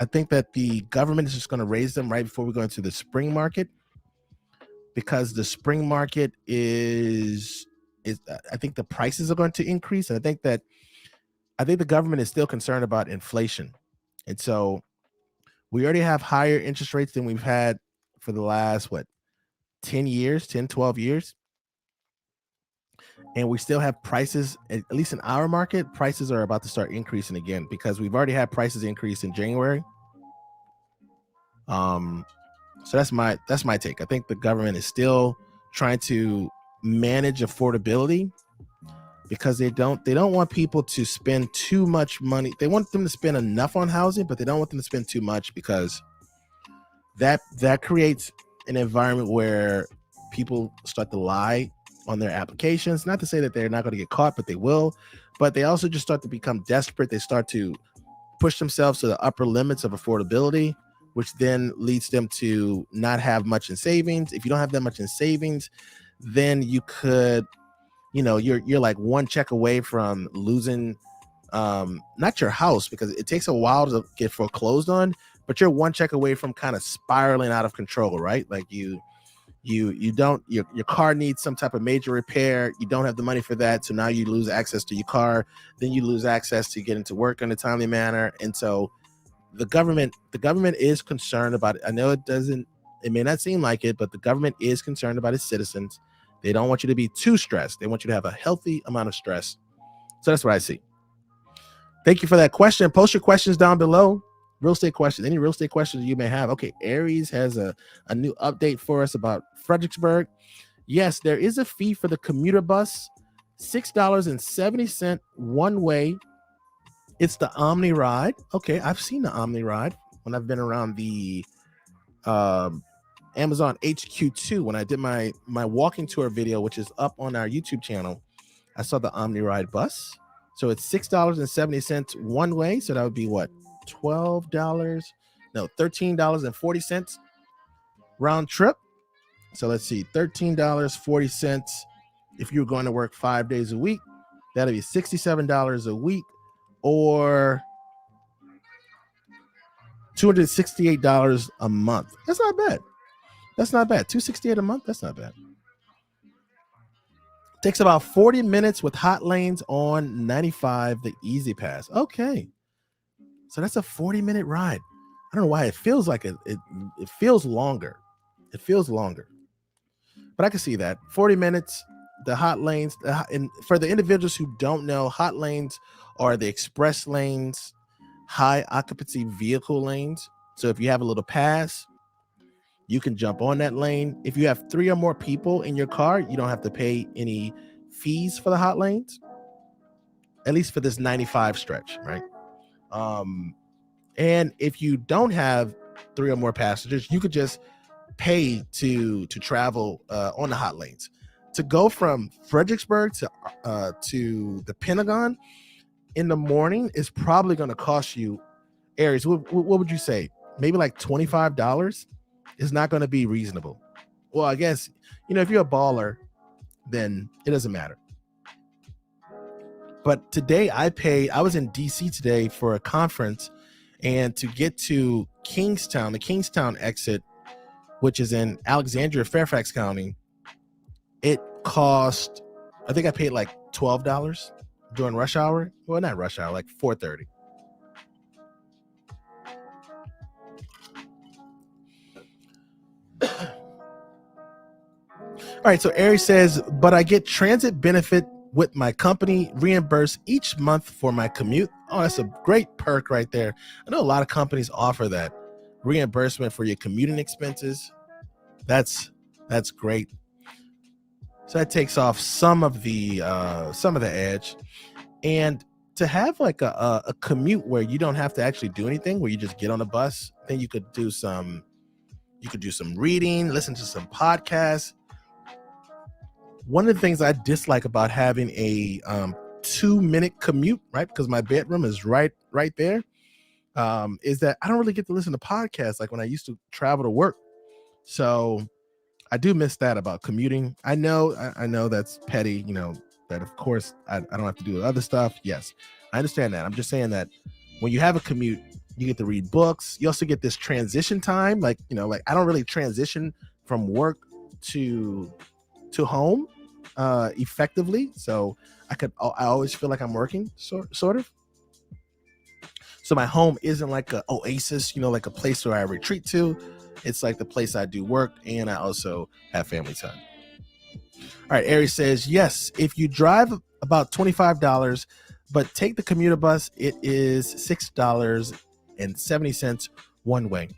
I think that the government is just going to raise them right before we go into the spring market, because the spring market is I think the prices are going to increase. And I think the government is still concerned about inflation. And so we already have higher interest rates than we've had for the last 10 years, 10, 12 years. And we still have prices, at least in our market, prices are about to start increasing again, because we've already had prices increase in January. So that's my take. I think the government is still trying to manage affordability, because they don't want people to spend too much money. They want them to spend enough on housing, but they don't want them to spend too much, because that creates an environment where people start to lie on their applications. Not to say that they're not going to get caught, but they will. But they also just start to become desperate. They start to push themselves to the upper limits of affordability, which then leads them to not have much in savings. If you don't have that much in savings, then you could, you're like one check away from losing, not your house, because it takes a while to get foreclosed on, but you're one check away from kind of spiraling out of control, right? Like your car needs some type of major repair. You don't have the money for that. So now you lose access to your car. Then you lose access to getting to work in a timely manner. And so the government is concerned about it. I know it may not seem like it, but the government is concerned about its citizens. They don't want you to be too stressed. They want you to have a healthy amount of stress. So that's what I see. Thank you for that question. Post your questions down below. Real estate questions, any real estate questions you may have. Okay, Aries has a new update for us about Fredericksburg. Yes, there is a fee for the commuter bus, $6.70 one way. It's the Omni Ride. Okay, I've seen the Omni Ride when I've been around the Amazon HQ2. When I did my walking tour video, which is up on our YouTube channel, I saw the Omni Ride bus. So it's $6.70 one way. So that would be what? $13.40 round trip. So let's see, $13.40 if you're going to work 5 days a week. That'll be $67 a week, or $268 a month. That's not bad. $268 a month. That's not bad. Takes about 40 minutes with hot lanes on 95, the Easy Pass. Okay. So that's a 40-minute ride. I don't know why it feels like it feels longer. It feels longer. But I can see that. 40 minutes, the hot lanes. And for the individuals who don't know, hot lanes are the express lanes, high occupancy vehicle lanes. So if you have a little pass, you can jump on that lane. If you have 3 or more people in your car, you don't have to pay any fees for the hot lanes, at least for this 95 stretch, right? And if you don't have 3 or more passengers, you could just pay to travel on the hot lanes. To go from Fredericksburg to the Pentagon in the morning is probably going to cost you, Aries, what would you say? Maybe like $25 is not going to be reasonable. Well, I guess, if you're a baller, then it doesn't matter. But today I was in DC today for a conference, and to get to Kingstowne, the Kingstowne exit, which is in Alexandria, Fairfax County, it cost, I think I paid like $12 during rush hour. Well, not rush hour, like 4:30. All right, so Aries says, but I get transit benefit with my company reimbursed each month for my commute. Oh, that's a great perk right there. I know a lot of companies offer that reimbursement for your commuting expenses. That's great. So that takes off some of the edge. And to have like a commute where you don't have to actually do anything, where you just get on a bus, then you could do some reading, listen to some podcasts. One of the things I dislike about having a 2-minute commute, right, because my bedroom is right there, is that I don't really get to listen to podcasts like when I used to travel to work. So I do miss that about commuting. I know that's petty, that of course I don't have to do other stuff. Yes, I understand that. I'm just saying that when you have a commute, you get to read books. You also get this transition time. Like I don't really transition from work to home effectively. So I always feel like I'm working sort of. So my home isn't like an oasis, like a place where I retreat to. It's like the place I do work, and I also have family time. All right, Aries says, yes, if you drive about $25, but take the commuter bus, it is $6.70 one way.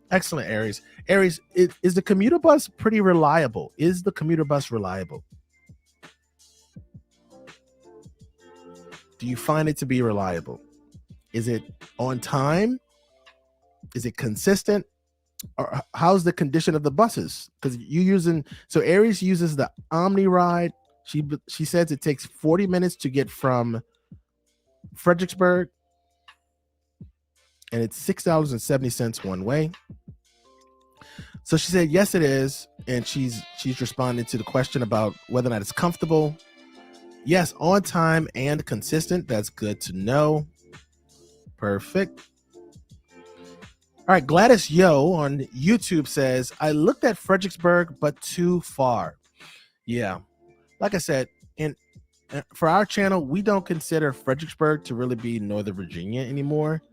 Excellent, Aries. Aries, is the commuter bus pretty reliable? Is the commuter bus reliable? Do you find it to be reliable? Is it on time? Is it consistent? Or how's the condition of the buses? Because so Aries uses the Omni Ride. She says it takes 40 minutes to get from Fredericksburg, and it's $6.70 one way. So she said, yes, it is. And she's responding to the question about whether or not it's comfortable. Yes, on time and consistent. That's good to know. Perfect. All right, Gladys Yo on YouTube says, I looked at Fredericksburg, but too far. Yeah, like I said, for our channel, we don't consider Fredericksburg to really be Northern Virginia anymore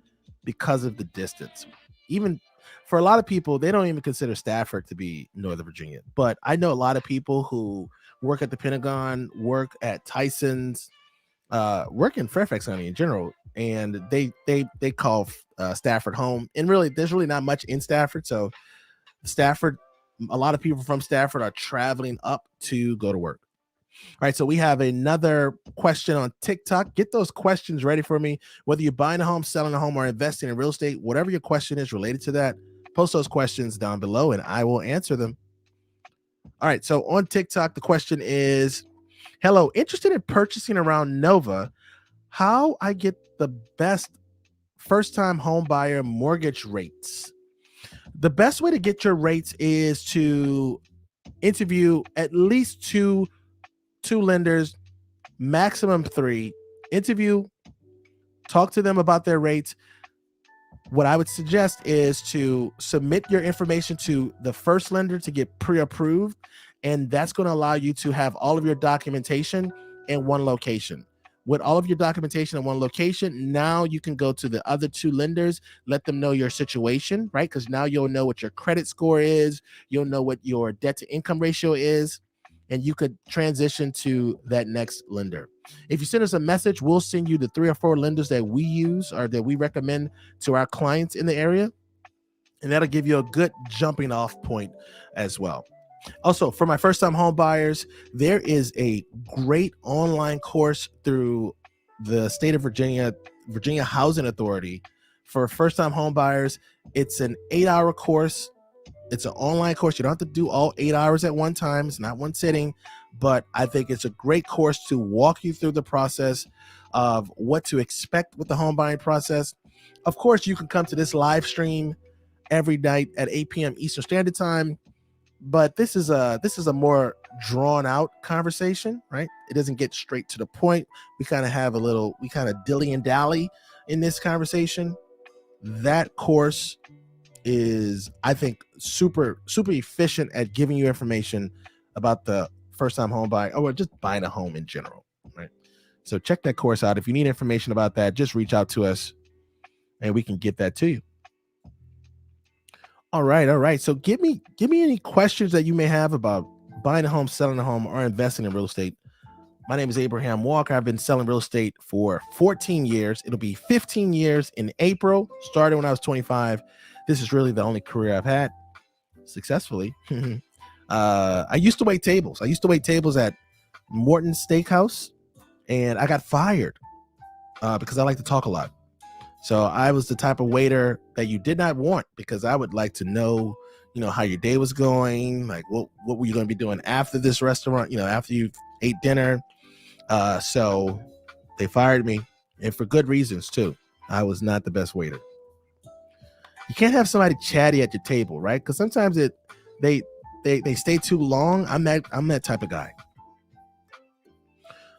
because of the distance. Even for a lot of people, they don't even consider Stafford to be Northern Virginia. But I know a lot of people who work at the Pentagon, work at Tyson's, work in Fairfax County in general, and they call Stafford home. And really, there's really not much in Stafford. So Stafford, a lot of people from Stafford are traveling up to go to work. All right, so we have another question on TikTok. Get those questions ready for me. Whether you're buying a home, selling a home, or investing in real estate, whatever your question is related to that, post those questions down below and I will answer them. All right, so on TikTok, the question is, hello, interested in purchasing around Nova, how I get the best first-time home buyer mortgage rates. The best way to get your rates is to interview at least two lenders, maximum 3. Interview, talk to them about their rates. What I would suggest is to submit your information to the first lender to get pre-approved, and that's going to allow you to have all of your documentation in one location. With all of your documentation in one location, now you can go to the other 2 lenders, let them know your situation, right? Because now you'll know what your credit score is, you'll know what your debt to income ratio is, and you could transition to that next lender. If you send us a message, we'll send you the 3 or 4 lenders that we use or that we recommend to our clients in the area, and that'll give you a good jumping off point as well. Also, for my first-time home buyers, there is a great online course through the state of Virginia Housing Authority For first-time home buyers, it's an 8-hour course. It's an online course. You don't have to do all 8 hours at one time. It's not one sitting, but I think it's a great course to walk you through the process of what to expect with the home buying process. Of course, you can come to this live stream every night at 8 p.m. Eastern Standard Time, but this is a more drawn out conversation, right? It doesn't get straight to the point. We kind of dilly and dally in this conversation. That course is, I think, super efficient at giving you information about the first time home buy or just buying a home in general, right? So check that course out. If you need information about that, just reach out to us and we can get that to you. All right. So give me any questions that you may have about buying a home, selling a home, or investing in real estate. My name is Abraham Walker. I've been selling real estate for 14 years. It'll be 15 years in April. Started when I was 25. This is really the only career I've had successfully. I used to wait tables. I used to wait tables at Morton's Steakhouse, and I got fired because I like to talk a lot. So I was the type of waiter that you did not want, because I would like to know, how your day was going, like what were you going to be doing after this restaurant, after you ate dinner. So they fired me, and for good reasons too. I was not the best waiter. You can't have somebody chatty at your table, right? Because sometimes they stay too long. I'm that type of guy.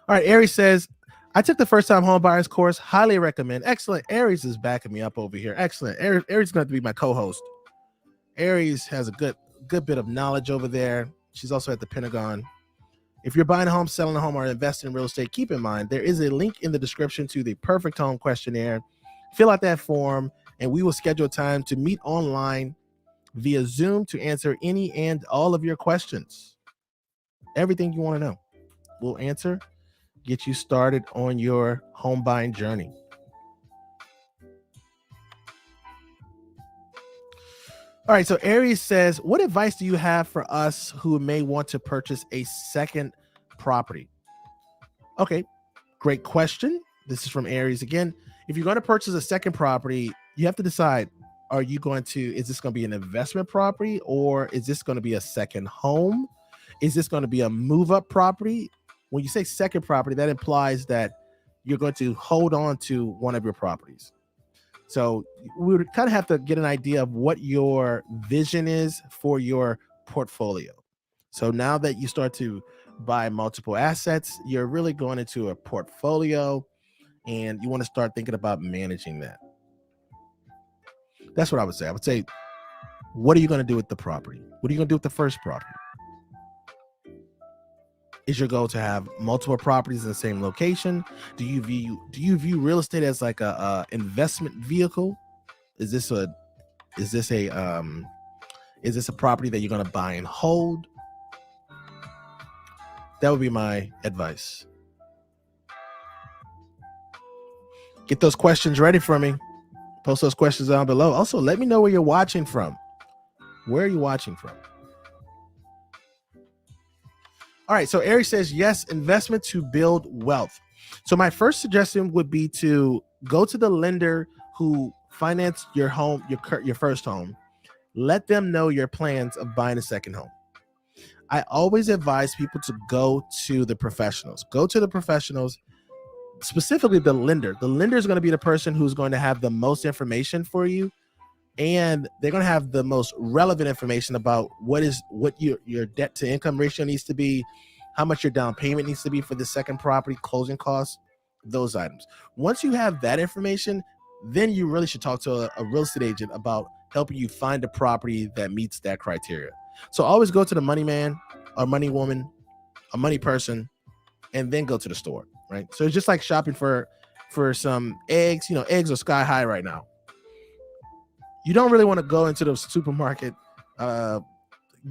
All right, Aries says, I took the first time home buyers course. Highly recommend. Excellent. Aries is backing me up over here. Excellent. Aries is going to be my co-host. Aries has a good bit of knowledge over there. She's also at the Pentagon. If you're buying a home, selling a home, or investing in real estate, keep in mind there is a link in the description to the Perfect Home Questionnaire. Fill out that form, and we will schedule time to meet online via Zoom to answer any and all of your questions. Everything you want to know, we'll answer. Get you started on your home buying journey. All right, so Aries says, what advice do you have for us who may want to purchase a second property? Okay, great question. This is from Aries again. If you're going to purchase a second property, you have to decide, is this going to be an investment property, or is this going to be a second home? Is this going to be a move-up property? When you say second property, that implies that you're going to hold on to one of your properties. So we would kind of have to get an idea of what your vision is for your portfolio. So now that you start to buy multiple assets, you're really going into a portfolio, and you want to start thinking about managing that. That's what I would say. I would say, what are you going to do with the property? What are you going to do with the first property? Is your goal to have multiple properties in the same location? Do you view real estate as like a investment vehicle? Is this a property that you're going to buy and hold? That would be my advice. Get those questions ready for me. Post those questions down below. Also, let me know where you're watching from. Where are you watching from? All right, so Aries says, yes, investment to build wealth. So my first suggestion would be to go to the lender who financed your home, your first home. Let them know your plans of buying a second home. I always advise people to go to the professionals. Go to the professionals, specifically the lender. The lender is going to be the person who's going to have the most information for you, and they're going to have the most relevant information about what your debt to income ratio needs to be, how much your down payment needs to be for the second property, closing costs, those items. Once you have that information, then you really should talk to a real estate agent about helping you find a property that meets that criteria. So always go to the money man or money woman, a money person, and then go to the store, right? So it's just like shopping for some eggs. Eggs are sky high right now. You don't really want to go into the supermarket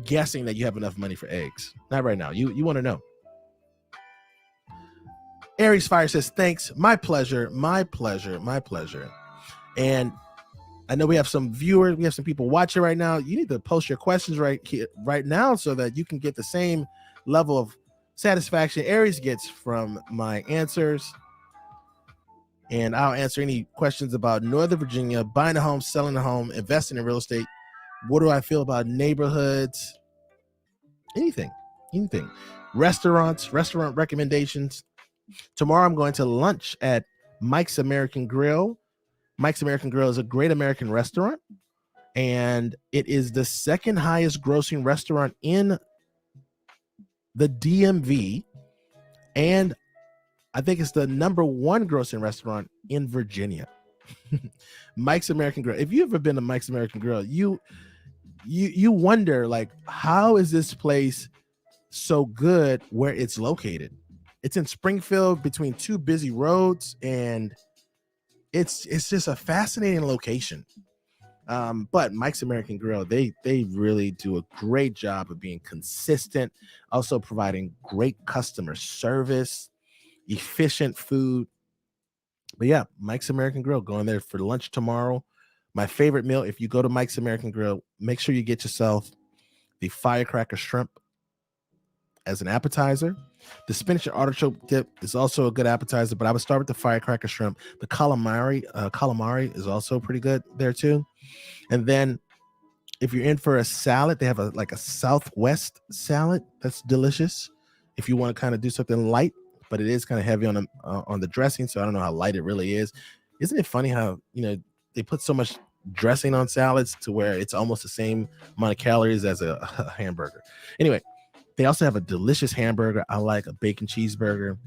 guessing that you have enough money for eggs. Not right now. You want to know. Aries Fire says, thanks. My pleasure. And I know we have some viewers. We have some people watching right now. You need to post your questions right now so that you can get the same level of satisfaction Aries gets from my answers. and I'll answer any questions about Northern Virginia, buying a home, selling a home, investing in real estate. What do I feel about neighborhoods? Anything. Restaurant recommendations. Tomorrow I'm going to lunch at Mike's American Grill. Mike's American Grill is a great American restaurant, and it is the second highest grossing restaurant in the DMV, and I think it's the number one grossing restaurant in Virginia. Mike's American Grill. If you've ever been to Mike's American Grill, you wonder, like, how is this place so good where it's located? It's in Springfield between two busy roads, and it's just a fascinating location. But Mike's American Grill, they really do a great job of being consistent, also providing great customer service, efficient food. But yeah, Mike's American Grill, going there for lunch tomorrow. My favorite meal, if you go to Mike's American Grill, make sure you get yourself the firecracker shrimp as an appetizer. The spinach and artichoke dip is also a good appetizer, but I would start with the firecracker shrimp. The calamari is also pretty good there too. And then if you're in for a salad, they have a Southwest salad that's delicious. If you want to kind of do something light, but it is kind of heavy on the dressing, so I don't know how light it really is. Isn't it funny how they put so much dressing on salads to where it's almost the same amount of calories as a hamburger? Anyway, they also have a delicious hamburger. I like a bacon cheeseburger.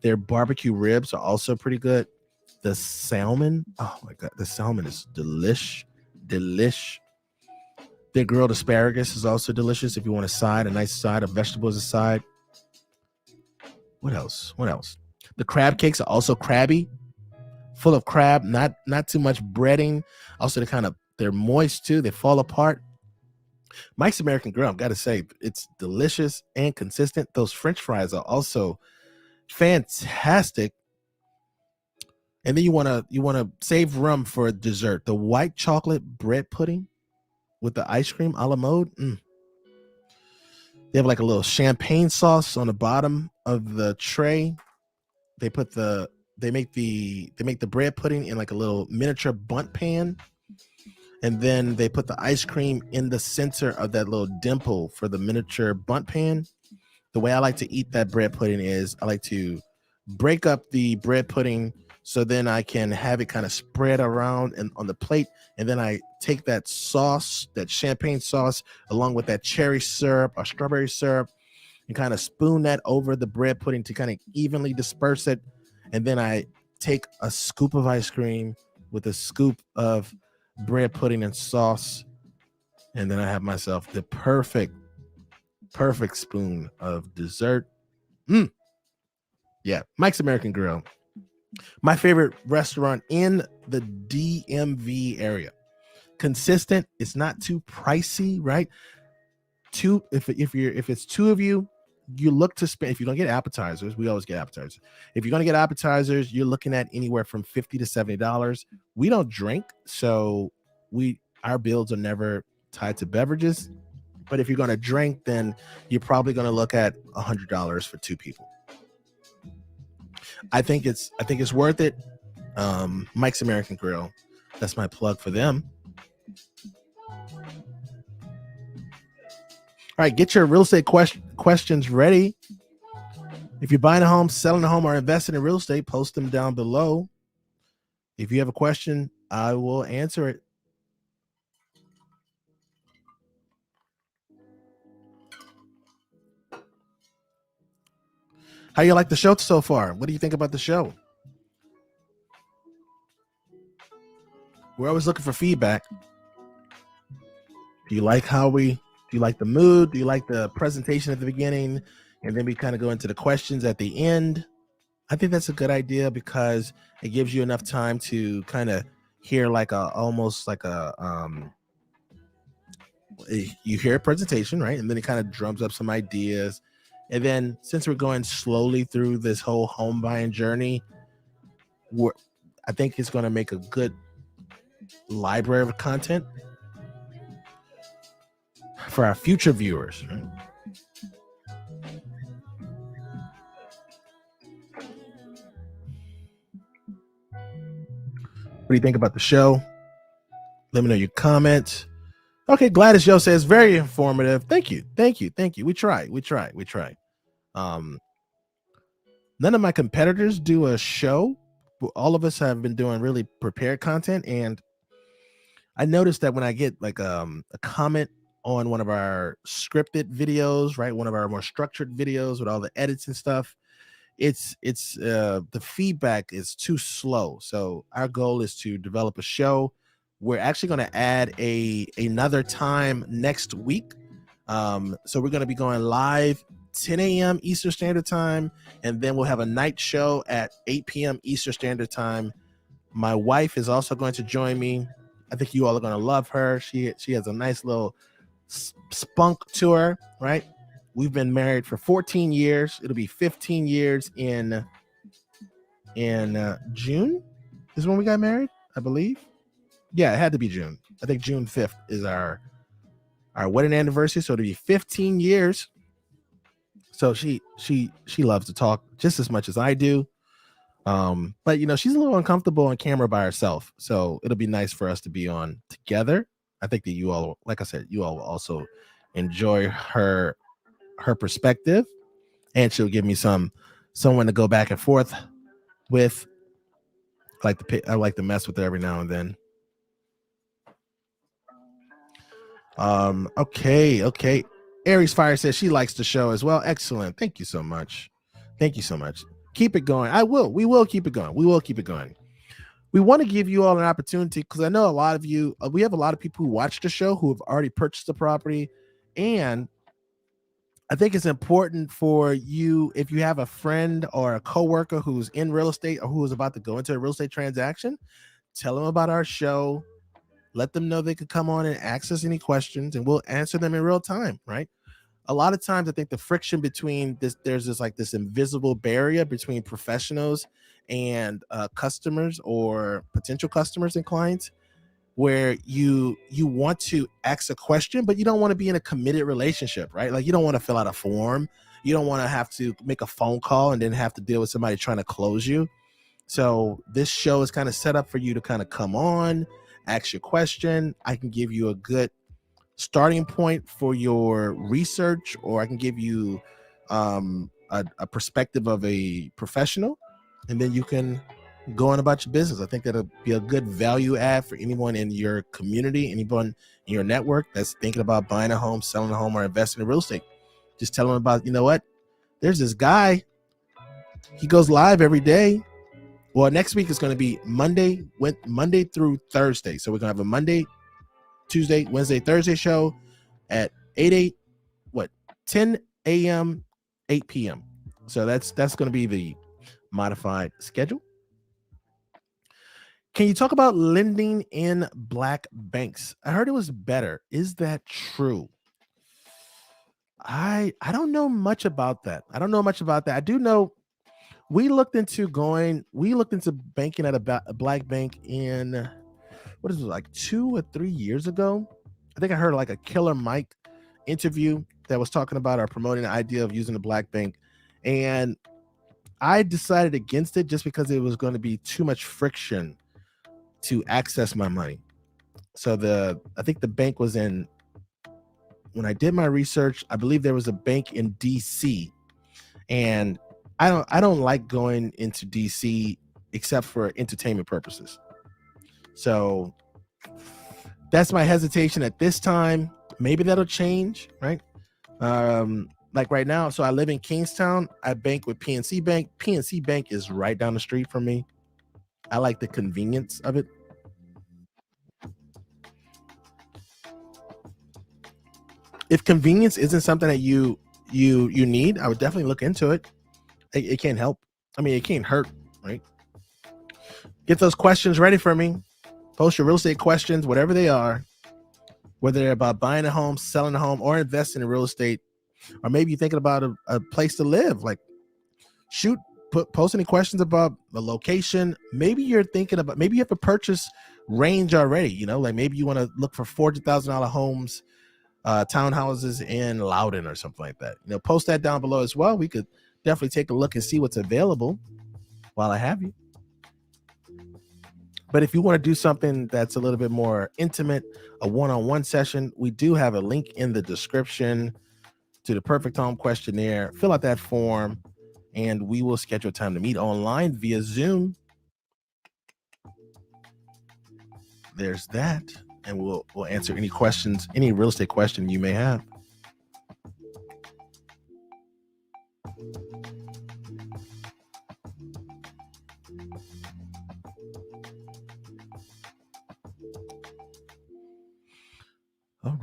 Their barbecue ribs are also pretty good. The salmon, oh my God, the salmon is delish. Their grilled asparagus is also delicious if you want a nice side of vegetables aside. What else? The crab cakes are also crabby, full of crab, not too much breading. Also, they're moist too. They fall apart. Mike's American Grill, I've got to say, it's delicious and consistent. Those French fries are also fantastic. And then you want to save room for dessert. The white chocolate bread pudding with the ice cream a la mode. They have like a little champagne sauce on the bottom of the tray. They make the bread pudding in like a little miniature bundt pan. And then they put the ice cream in the center of that little dimple for the miniature bundt pan. The way I like to eat that bread pudding is I like to break up the bread pudding so then I can have it kind of spread around and on the plate. And then I take that sauce, that champagne sauce, along with that cherry syrup or strawberry syrup, and kind of spoon that over the bread pudding to kind of evenly disperse it. And then I take a scoop of ice cream with a scoop of bread pudding and sauce, and then I have myself the perfect spoon of dessert. Yeah, Mike's American Grill, my favorite restaurant in the DMV area. Consistent, it's not too pricey, right? If it's two of you, you look to spend, if you don't get appetizers, we always get appetizers. If you're going to get appetizers, you're looking at anywhere from $50 to $70. We don't drink, so our bills are never tied to beverages. But if you're going to drink, then you're probably going to look at $100 for two people. I think it's worth it. Mike's American Grill, that's my plug for them. All right, get your real estate questions ready. If you're buying a home, selling a home, or investing in real estate, post them down below. If you have a question, I will answer it. How you like the show so far? What do you think about the show? We're always looking for feedback. Do you like do you like the mood? Do you like the presentation at the beginning? And then we kind of go into the questions at the end. I think that's a good idea because it gives you enough time to kind of hear you hear a presentation, right? And then it kind of drums up some ideas. And then since we're going slowly through this whole home buying journey, I think it's going to make a good library of content for our future viewers, right? What do you think about the show? Let me know your comments. Okay, Gladys Joe says very informative. Thank you. We try. None of my competitors do a show. All of us have been doing really prepared content, and I noticed that when I get like a comment on one of our scripted videos, right, one of our more structured videos with all the edits and stuff, it's the feedback is too slow. So our goal is to develop a show. We're actually going to add another time next week. So we're going to be going live 10 a.m. Eastern Standard Time, and then we'll have a night show at 8 p.m. Eastern Standard Time. My wife is also going to join me. I think you all are going to love her. She has a nice little spunk to her, right? We've been married for 14 years. It'll be 15 years in June is when we got married, I believe. Yeah, it had to be June. I think June 5th is our wedding anniversary, so it'll be 15 years. So she loves to talk just as much as I do. But you know, she's a little uncomfortable on camera by herself. So it'll be nice for us to be on together. I think that you all, like I said, you all will also enjoy her perspective, and she'll give me someone to go back and forth with. I like to mess with her every now and then. Okay. Aries Fire says she likes the show as well. Excellent. Thank you so much. Keep it going. We will keep it going. We want to give you all an opportunity, because I know a lot of you, we have a lot of people who watch the show who have already purchased the property. And I think it's important for you, if you have a friend or a coworker who's in real estate or who is about to go into a real estate transaction, tell them about our show. Let them know they could come on and ask us any questions, and we'll answer them in real time, right? A lot of times I think the friction between there's this invisible barrier between professionals and customers or potential customers and clients, where you want to ask a question, but you don't want to be in a committed relationship, right? Like, you don't want to fill out a form. You don't want to have to make a phone call and then have to deal with somebody trying to close you. So this show is kind of set up for you to kind of come on, ask your question. I can give you a good starting point for your research, or I can give you a perspective of a professional, and then you can go on about your business. I think that'll be a good value add for anyone in your community, anyone in your network that's thinking about buying a home, selling a home, or investing in real estate. Just tell them about, you know what, there's this guy, he goes live every day. Well, next week is going to be Monday through Thursday. So we're going to have a Monday, Tuesday, Wednesday, Thursday show at 10 a.m., 8 p.m. So that's going to be the modified schedule. Can you talk about lending in black banks? I heard it was better. Is that true? I don't know much about that. I do know we looked into banking at a black bank in, what is it, like 2 or 3 years ago. I think I heard like a Killer Mike interview that was talking about or promoting the idea of using a black bank, and I decided against it just because it was going to be too much friction to access my money. So I think the bank was when I did my research, I believe there was a bank in DC, and I don't like going into DC except for entertainment purposes. So that's my hesitation at this time. Maybe that'll change, right? Like right now, so I live in Kingstowne. I bank with PNC Bank. PNC Bank is right down the street from me. I like the convenience of it. If convenience isn't something that you need, I would definitely look into it. It can't help. I mean, it can't hurt, right? Get those questions ready for me. Post your real estate questions, whatever they are, whether they're about buying a home, selling a home, or investing in real estate, or maybe you're thinking about a place to live. Like, post any questions about the location. Maybe you have a purchase range already, you know, like maybe you want to look for $400,000 homes, townhouses in Loudoun or something like that. You know, post that down below as well. We could definitely take a look and see what's available while I have you. But if you want to do something that's a little bit more intimate, a one-on-one session, we do have a link in the description to the Perfect Home questionnaire. Fill out that form, and we will schedule time to meet online via Zoom. There's that, and we'll answer any questions, any real estate question you may have.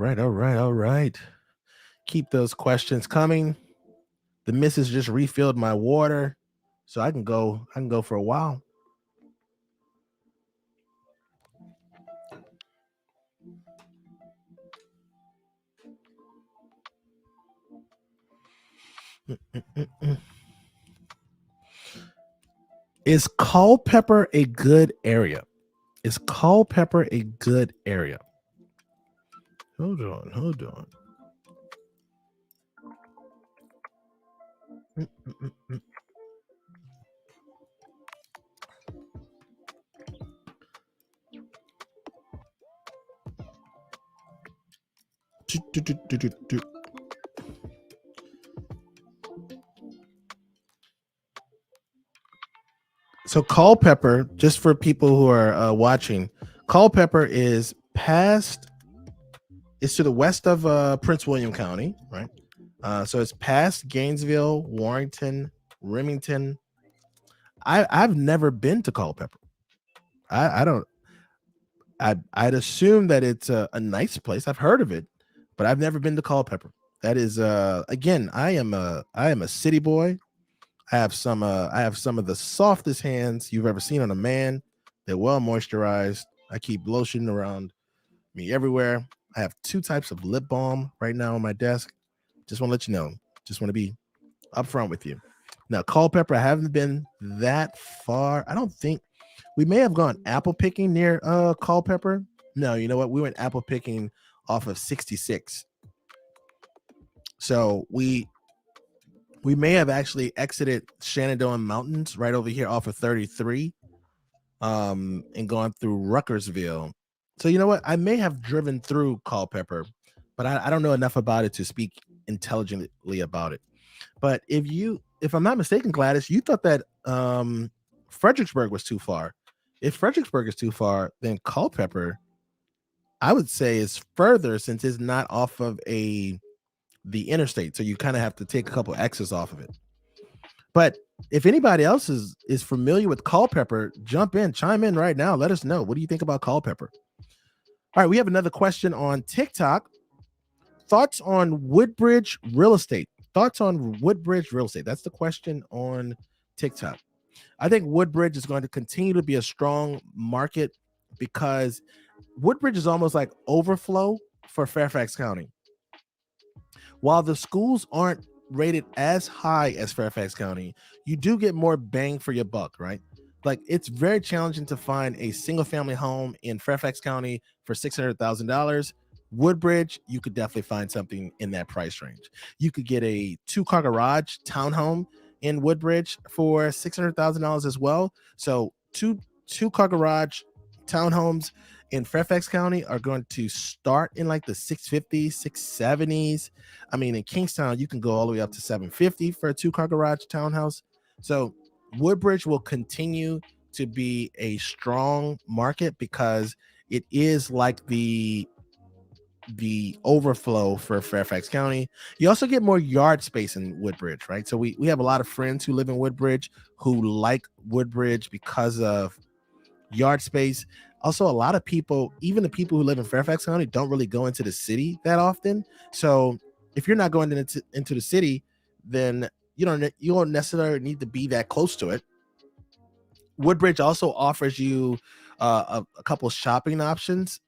All right. Keep those questions coming. The missus just refilled my water, so I can go for a while. Is Culpeper a good area? Is Culpeper a good area? Hold on. So Culpeper, just for people who are watching, Culpeper is it's to the west of Prince William County, right? So it's past Gainesville, Warrenton, Remington. I've never been to Culpeper. I'd assume that it's a nice place. I've heard of it, but I've never been to Culpeper. That is again, I am a city boy. I have some of the softest hands you've ever seen on a man. They're well moisturized. I keep lotion around me everywhere. I have 2 types of lip balm right now on my desk. Just want to let you know. Just want to be upfront with you. Now, Culpeper, I haven't been that far. I don't think we may have gone apple picking near Culpeper. No, you know what? We went apple picking off of 66. So we may have actually exited Shenandoah Mountains right over here off of 33 and gone through Ruckersville. So you know what? I may have driven through Culpeper, but I don't know enough about it to speak intelligently about it. But if I'm not mistaken, Gladys, you thought that Fredericksburg was too far. If Fredericksburg is too far, then Culpeper, I would say, is further since it's not off of the interstate. So you kind of have to take a couple exits off of it. But if anybody else is familiar with Culpeper, chime in right now. Let us know. What do you think about Culpeper? All right, we have another question on TikTok. Thoughts on Woodbridge real estate? Thoughts on Woodbridge real estate? That's the question on TikTok. I think Woodbridge is going to continue to be a strong market because Woodbridge is almost like overflow for Fairfax County. While the schools aren't rated as high as Fairfax County, you do get more bang for your buck, right? Like, it's very challenging to find a single family home in Fairfax County for $600,000. Woodbridge, you could definitely find something in that price range. You could get a 2-car garage townhome in Woodbridge for $600,000 as well. So two-car garage townhomes in Fairfax County are going to start in like the 650s, 670s. I mean, in Kingstowne, you can go all the way up to 750 for a 2-car garage townhouse. So Woodbridge will continue to be a strong market because it is like the overflow for Fairfax County. You also get more yard space in Woodbridge, right? So we have a lot of friends who live in Woodbridge who like Woodbridge because of yard space. Also, a lot of people, even the people who live in Fairfax County, don't really go into the city that often. So if you're not going into the city, then you don't necessarily need to be that close to it. Woodbridge also offers you a couple shopping options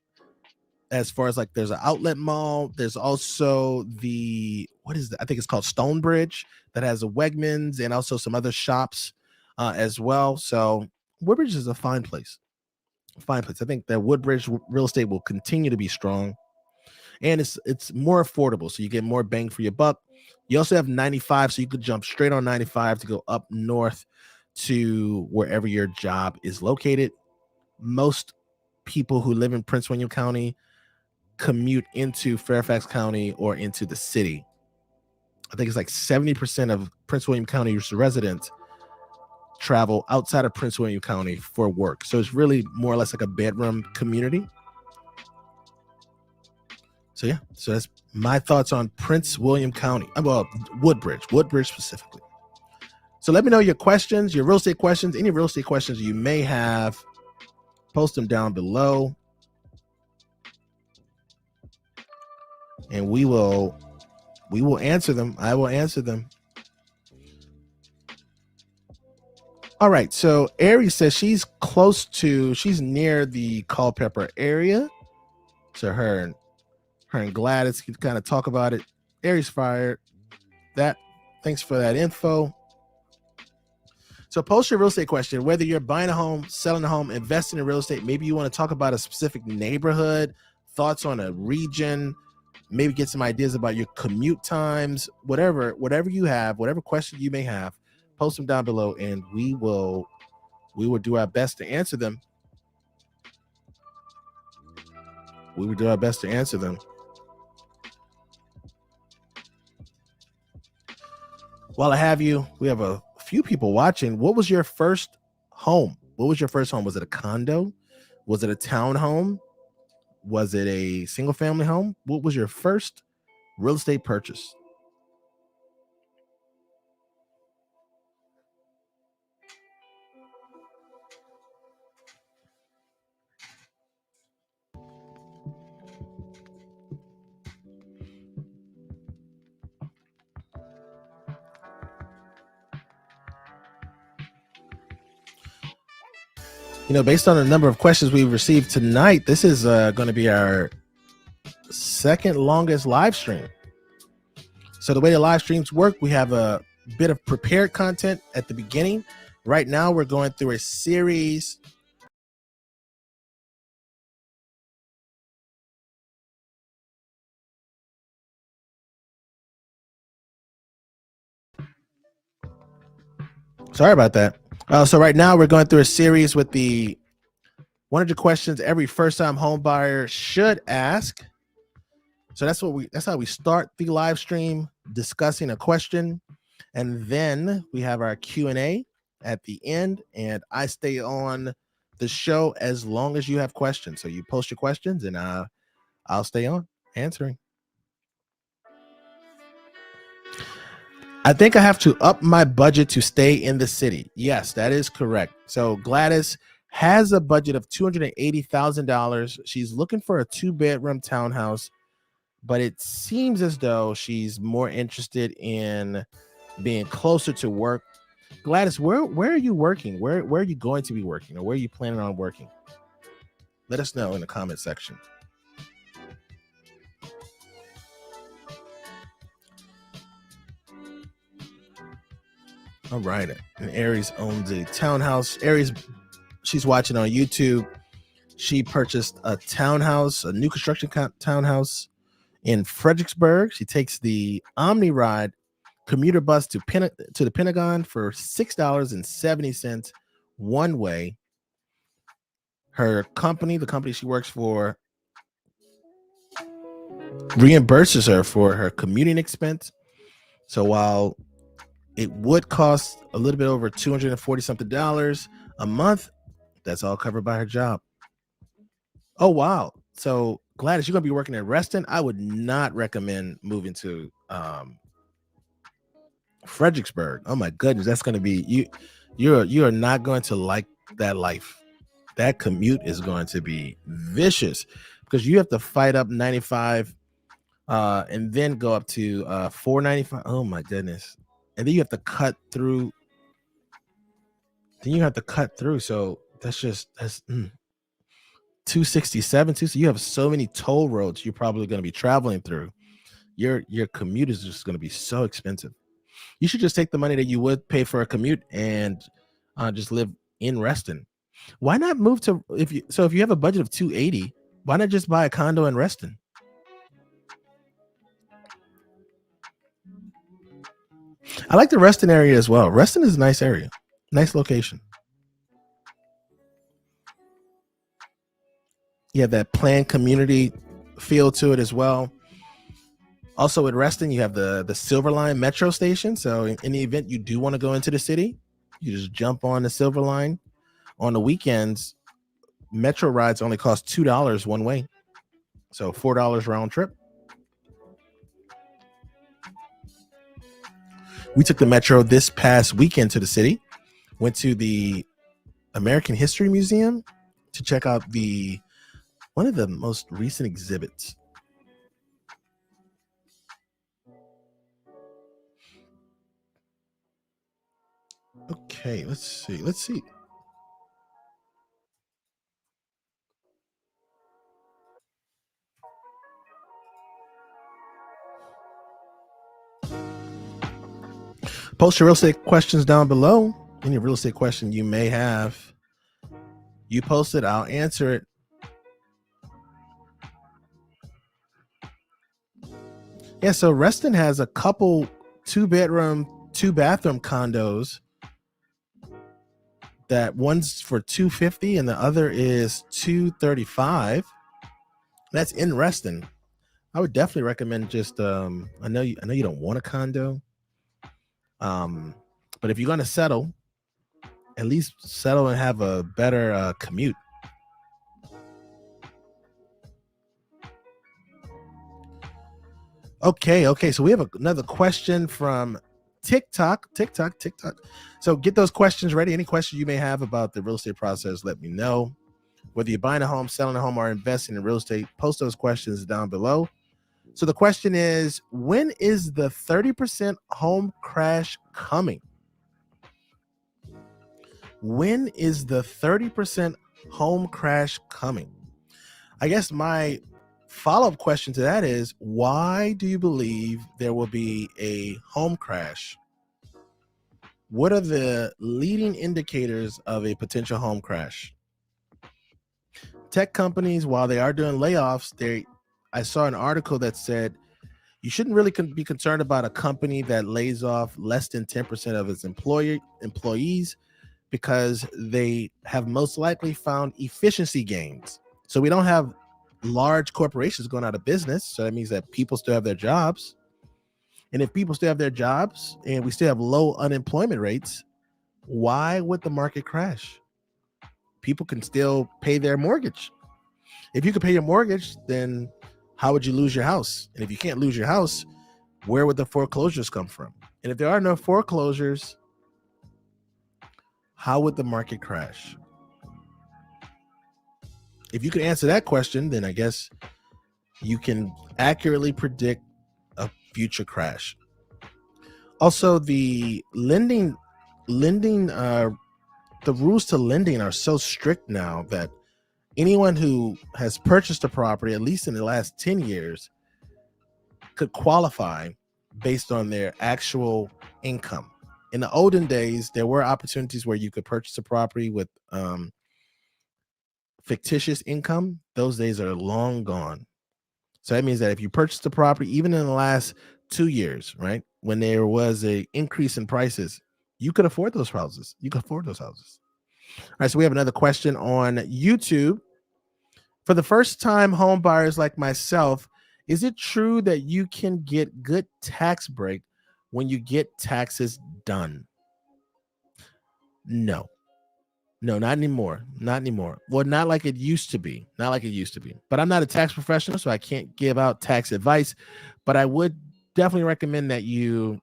as far as like there's an outlet mall. There's also I think it's called Stonebridge that has a Wegmans and also some other shops as well. So Woodbridge is a fine place. I think that Woodbridge real estate will continue to be strong, and it's more affordable, so you get more bang for your buck. You also have 95, so you could jump straight on 95 to go up north to wherever your job is located. most people who live in Prince William County commute into Fairfax County or into the city. I think it's like 70% of Prince William County residents travel outside of Prince William County for work. So it's really more or less like a bedroom community. So yeah, so that's my thoughts on Prince William County. Well, Woodbridge specifically. So let me know your questions, your real estate questions, any real estate questions you may have. Post them down below, and we will answer them. I will answer them. All right. So Aries says she's near the Culpeper area. So her and Gladys can kind of talk about it. Aries fired. Thanks for that info. So post your real estate question, whether you're buying a home, selling a home, investing in real estate. Maybe you want to talk about a specific neighborhood, thoughts on a region, maybe get some ideas about your commute times, whatever you have, whatever question you may have, post them down below, and we will do our best to answer them. We will do our best to answer them. While I have you, we have a few people watching. What was your first home? Was it a condo? Was it a townhome? Was it a single family home? What was your first real estate purchase? Based on the number of questions we've received tonight, this is going to be our second longest live stream. So the way the live streams work, we have a bit of prepared content at the beginning. Right now, we're going through a series. Sorry about that. So right now, we're going through a series with the 100 questions every first-time home buyer should ask. So that's how we start the live stream, discussing a question, and then we have our Q&A at the end, and I stay on the show as long as you have questions. So you post your questions, and I'll stay on answering. I think I have to up my budget to stay in the city. Yes, that is correct. So Gladys has a budget of $280,000. She's looking for a 2-bedroom townhouse, but it seems as though she's more interested in being closer to work. Gladys, where are you working? Where are you going to be working, or where are you planning on working? Let us know in the comment section. All right. And Aries owns a townhouse. Aries, she's watching on YouTube. She purchased a townhouse, a new construction townhouse in Fredericksburg. She takes the Omni Ride commuter bus to the Pentagon for $6.70 one way. Her company, the company she works for, reimburses her for her commuting expense. So while it would cost a little bit over $240 something a month, that's all covered by her job. Oh, wow. So Gladys, you're going to be working at Reston. I would not recommend moving to Fredericksburg. Oh my goodness. That's going to be, you are not going to like that life. That commute is going to be vicious because you have to fight up 95 and then go up to 495. Oh my goodness. And then you have to cut through. So that's 267. So you have so many toll roads you're probably going to be traveling through. Your commute is just going to be so expensive. You should just take the money that you would pay for a commute and just live in Reston. Why not move to if you have a budget of 280, why not just buy a condo in Reston? I like the Reston area as well. Reston is a nice area, nice location. You have that planned community feel to it as well. Also at Reston, you have the Silver Line metro station. So in the event you do want to go into the city, you just jump on the Silver Line. On the weekends, metro rides only cost $2 one way. So $4 round trip. We took the metro this past weekend to the city, went to the American History Museum to check out one of the most recent exhibits. Okay, let's see. Post your real estate questions down below. Any real estate question you may have, you post it, I'll answer it. Yeah, so Reston has a couple 2-bedroom, 2-bathroom condos that one's for $250 and the other is $235. That's in Reston. I would definitely recommend just I know you don't want a condo. But if you're gonna settle, at least settle and have a better commute. Okay. So we have another question from TikTok. So get those questions ready. Any questions you may have about the real estate process, let me know. Whether you're buying a home, selling a home, or investing in real estate, post those questions down below. So the question is, when is the 30% home crash coming? When is the 30% home crash coming? I guess my follow-up question to that is, why do you believe there will be a home crash? What are the leading indicators of a potential home crash? Tech companies, while they are doing layoffs, I saw an article that said you shouldn't really be concerned about a company that lays off less than 10% of its employees because they have most likely found efficiency gains. So we don't have large corporations going out of business. So that means that people still have their jobs. And if people still have their jobs and we still have low unemployment rates, why would the market crash? People can still pay their mortgage. If you could pay your mortgage, then how would you lose your house? And if you can't lose your house, where would the foreclosures come from? And if there are no foreclosures, how would the market crash? If you could answer that question, then I guess you can accurately predict a future crash. Also, the rules to lending are so strict now that anyone who has purchased a property, at least in the last 10 years, could qualify based on their actual income. In the olden days, there were opportunities where you could purchase a property with fictitious income. Those days are long gone. So that means that if you purchased a property, even in the last 2 years, right, when there was a increase in prices, you could afford those houses. All right, so we have another question on YouTube. For the first-time home buyers like myself, is it true that you can get good tax break when you get taxes done? No, not anymore. Well, not like it used to be. But I'm not a tax professional, so I can't give out tax advice. But I would definitely recommend that you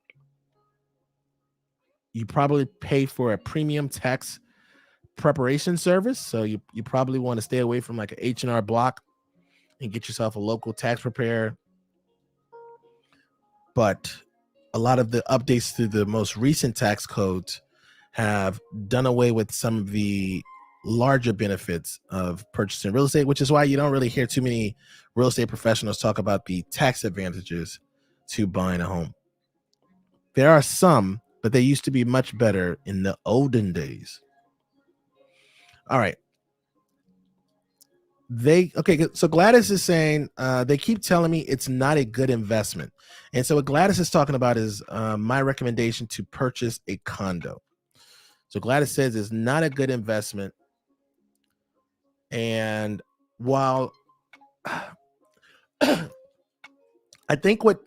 probably pay for a premium tax preparation service. So you probably want to stay away from like an H&R Block and get yourself a local tax preparer. But a lot of the updates to the most recent tax codes have done away with some of the larger benefits of purchasing real estate, which is why you don't really hear too many real estate professionals talk about the tax advantages to buying a home. There are some, but they used to be much better in the olden days. All right. So Gladys is saying they keep telling me it's not a good investment. And so what Gladys is talking about is my recommendation to purchase a condo. So Gladys says it's not a good investment. And while I think what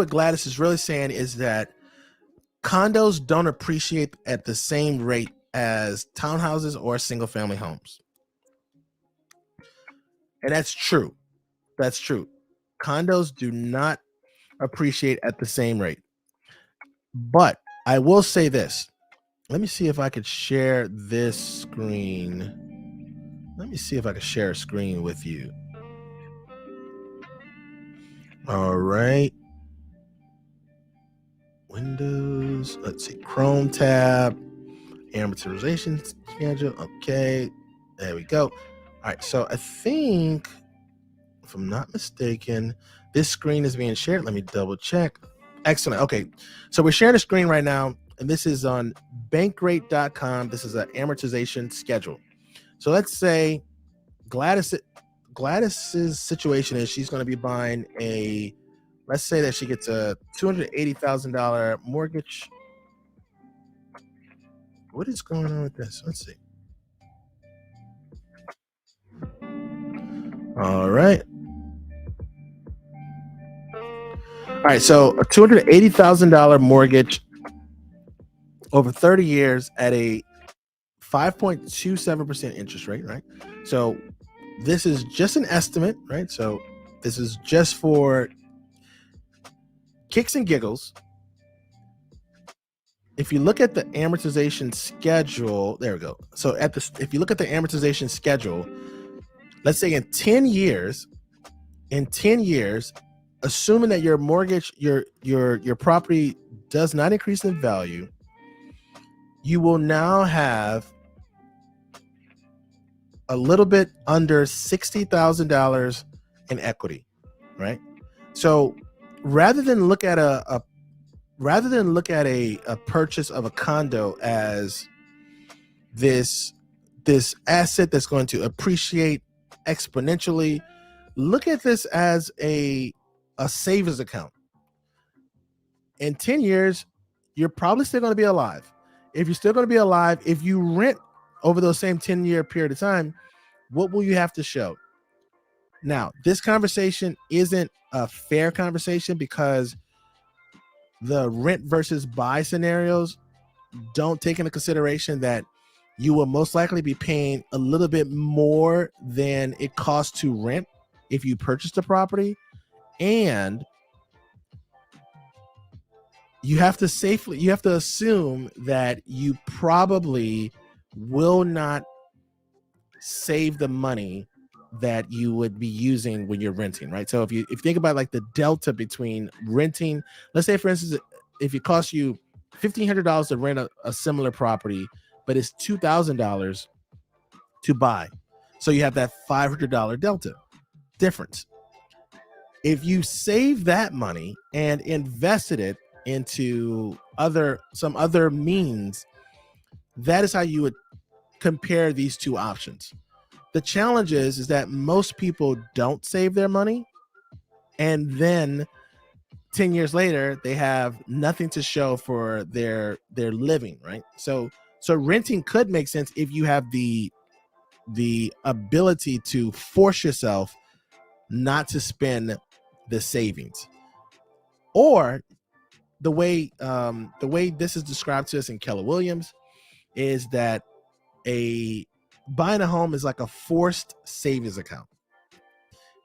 Gladys is really saying is that condos don't appreciate at the same rate as townhouses or single family homes. And that's true. That's true. Condos do not appreciate at the same rate. But I will say this. Let me see if I could share this screen. Let me see if I can share a screen with you. All right. Windows. Let's see. Chrome tab. Amortization schedule. Okay. There we go. All right. So I think, if I'm not mistaken, this screen is being shared. Let me double check. Excellent. Okay. So we're sharing a screen right now, and this is on bankrate.com. This is an amortization schedule. So let's say Gladys's situation is she's going to be buying let's say that she gets a $280,000 mortgage. What is going on with this? Let's see. All right. All right. So a $280,000 mortgage over 30 years at a 5.27% interest rate, right? So this is just an estimate, right? So this is just for kicks and giggles. If you look at the amortization schedule, there we go. So if you look at the amortization schedule, let's say in 10 years, assuming that your mortgage, your property does not increase in value, you will now have a little bit under $60,000 in equity, right? So rather than look at a purchase of a condo as this asset that's going to appreciate exponentially, look at this as a savings account. In 10 years, you're probably still going to be alive. If you're still going to be alive, if you rent over those same 10-year period of time, what will you have to show? Now, this conversation isn't a fair conversation because the rent versus buy scenarios don't take into consideration that you will most likely be paying a little bit more than it costs to rent if you purchase the property, and you have to assume that you probably will not save the money that you would be using when you're renting, right? So if you think about like the delta between renting, let's say for instance, if it costs you $1,500 to rent a similar property, but it's $2,000 to buy, so you have that $500 delta difference. If you save that money and invested it into some other means, that is how you would compare these two options. The challenge is that most people don't save their money, and then 10 years later they have nothing to show for their living, right? So renting could make sense if you have the ability to force yourself not to spend the savings. Or the way this is described to us in Keller Williams is that buying a home is like a forced savings account.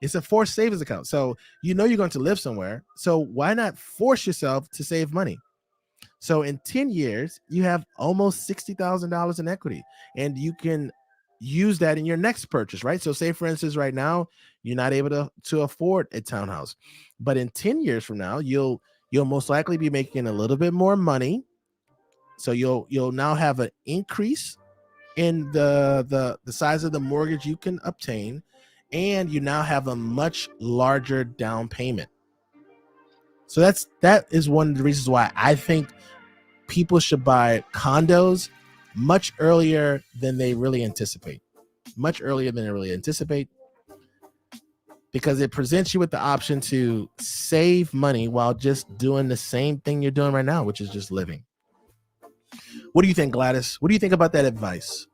It's a forced savings account. So you're going to live somewhere. So why not force yourself to save money? So in 10 years, you have almost $60,000 in equity, and you can use that in your next purchase, right? So say for instance, right now, you're not able to afford a townhouse, but in 10 years from now, you'll most likely be making a little bit more money. So you'll now have an increase in the size of the mortgage you can obtain, and you now have a much larger down payment. So that is one of the reasons why I think people should buy condos much earlier than they really anticipate. Because it presents you with the option to save money while just doing the same thing you're doing right now, which is just living. What do you think, Gladys? What do you think about that advice?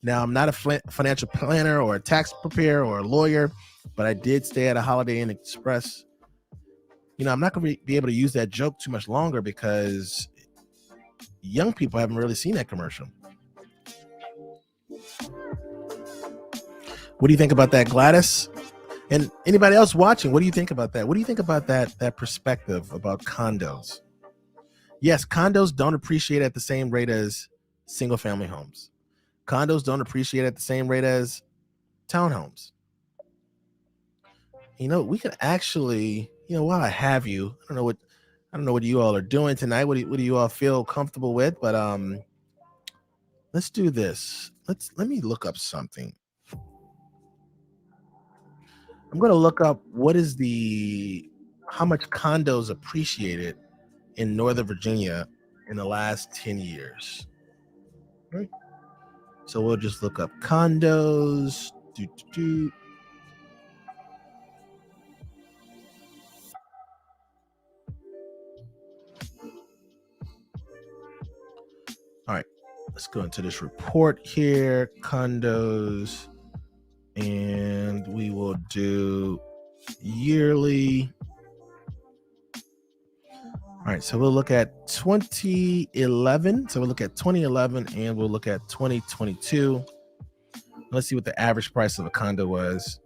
Now, I'm not a financial planner or a tax preparer or a lawyer, but I did stay at a Holiday Inn Express. I'm not going to be able to use that joke too much longer because young people haven't really seen that commercial. What do you think about that, Gladys? And anybody else watching, what do you think about that? What do you think about that perspective about condos? Yes, condos don't appreciate at the same rate as single family homes. Condos don't appreciate at the same rate as townhomes. We could actually, while I have you, I don't know what you all are doing tonight. What do you all feel comfortable with? But let's do this. Let me look up something. I'm going to look up how much condos appreciated in Northern Virginia in the last 10 years. Right? So we'll just look up condos. All right, let's go into this report here, condos, and we will do yearly. All right, so we'll look at 2011. So we'll look at 2011 and we'll look at 2022. Let's see what the average price of a condo was.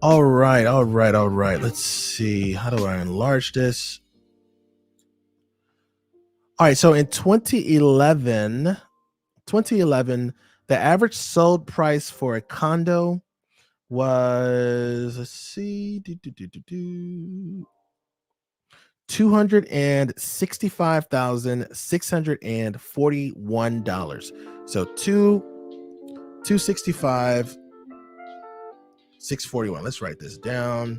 All right. Let's see. How do I enlarge this? All right. So in 2011, the average sold price for a condo was, let's see, $265,641. So $265,641. Let's write this down.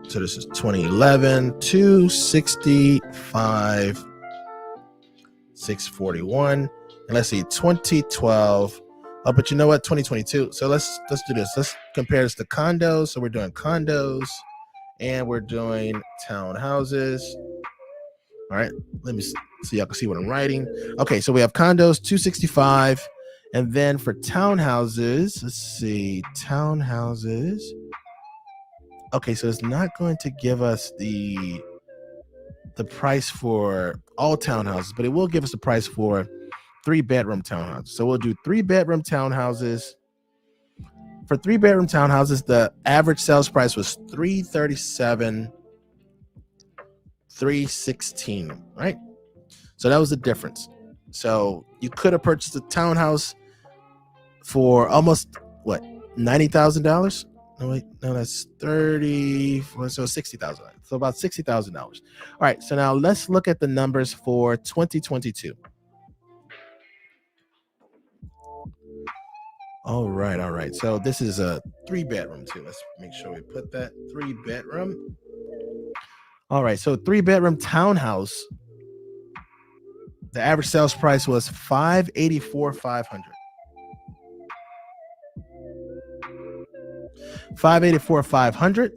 So this is 2011, $265,641. And let's see, 2012. Oh, but you know what? 2022. So let's do this. Let's compare this to condos. So we're doing condos and we're doing townhouses. All right. Let me see so y'all can see what I'm writing. Okay, so we have condos, 265. And then for townhouses, let's see, townhouses. Okay, so it's not going to give us the price for all townhouses, but it will give us the price for 3-bedroom townhouses. So we'll do 3-bedroom townhouses. For 3-bedroom townhouses, the average sales price was $337,316, right? So that was the difference. So you could have purchased a townhouse for almost $90,000. No, that's 30. So $60,000. So about $60,000. All right. So now let's look at the numbers for 2022. All right. So this is a 3-bedroom too. Let's make sure we put that 3-bedroom. All right. So 3-bedroom townhouse. The average sales price was $584,500. $584,500.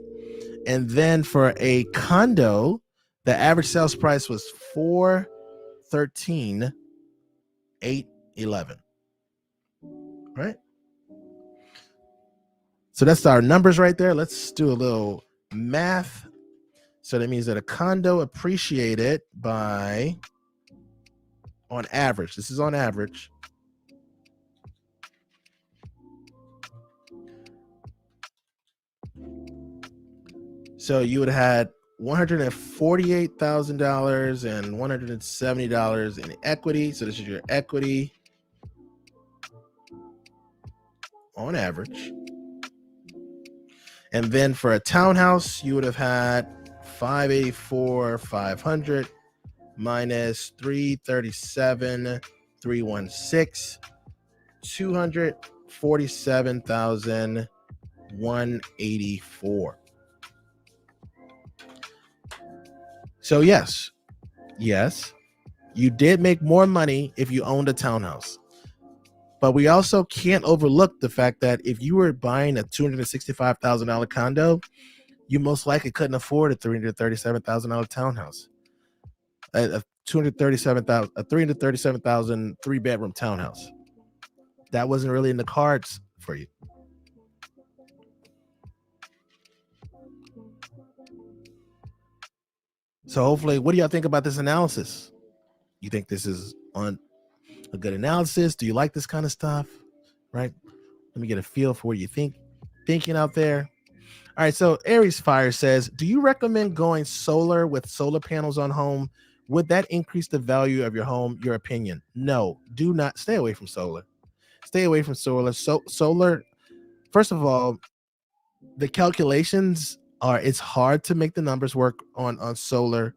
And then for a condo, the average sales price was $413,811. Right? So that's our numbers right there. Let's do a little math. So that means that a condo appreciated by, on average, this is on average, so you would have had $148,000 and $170 in equity. So this is your equity on average. And then for a townhouse, you would have had $584,500 minus $337,316, $247,184. So yes, You did make more money if you owned a townhouse. But we also can't overlook the fact that if you were buying a $265,000 condo, you most likely couldn't afford a $337,000 townhouse. A $337,000 3-bedroom townhouse. That wasn't really in the cards for you. So hopefully, what do y'all think about this analysis? You think this is on a good analysis? Do you like this kind of stuff? Right? Let me get a feel for what you thinking out there. All right, so Aries Fire says, do you recommend going solar with solar panels on home? Would that increase the value of your home? Your opinion? No, do not. Stay away from solar. Stay away from solar. Solar, first of all, the calculations are, it's hard to make the numbers work on solar.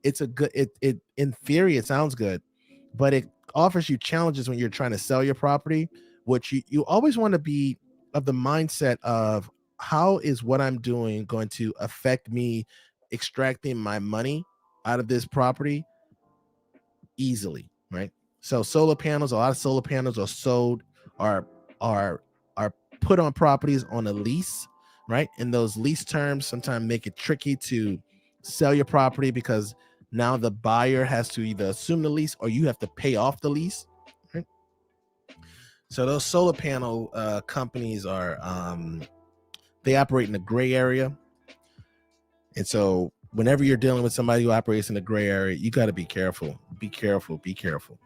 It's a good, it in theory, it sounds good, but it offers you challenges when you're trying to sell your property, which you always want to be of the mindset of, how is what I'm doing going to affect me extracting my money out of this property easily, right? So solar panels, a lot of solar panels are sold, are are are put on properties on a lease, right? And those lease terms sometimes make it tricky to sell your property, because now the buyer has to either assume the lease or you have to pay off the lease, right? So those solar panel companies are they operate in a gray area. And so whenever you're dealing with somebody who operates in a gray area, you got to be careful. Be careful. Be careful.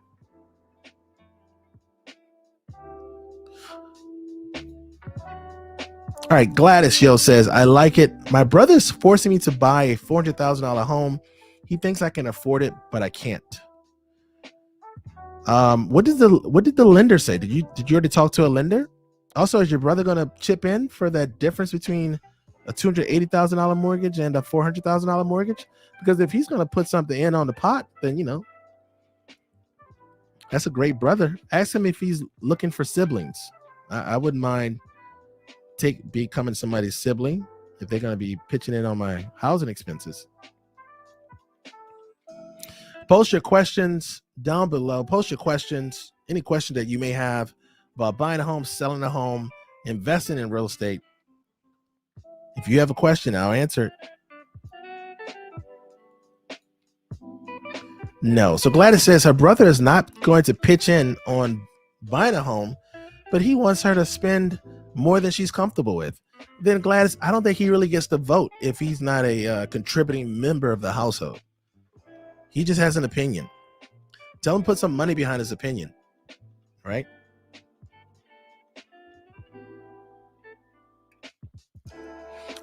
All right, Gladys says, I like it. My brother's forcing me to buy a $400,000 home. He thinks I can afford it, but I can't. What did the lender say? Did you already talk to a lender? Also, is your brother going to chip in for that difference between a $280,000 mortgage and a $400,000 mortgage? Because if he's going to put something in on the pot, then that's a great brother. Ask him if he's looking for siblings. I wouldn't mind becoming somebody's sibling if they're going to be pitching in on my housing expenses. Post your questions down below. Post your questions, any question that you may have about buying a home, selling a home, investing in real estate. If you have a question, I'll answer it. No. So Gladys says her brother is not going to pitch in on buying a home, but he wants her to spend more than she's comfortable with. Then Gladys, I don't think he really gets to vote if he's not a contributing member of the household. He just has an opinion. Tell him to put some money behind his opinion, right?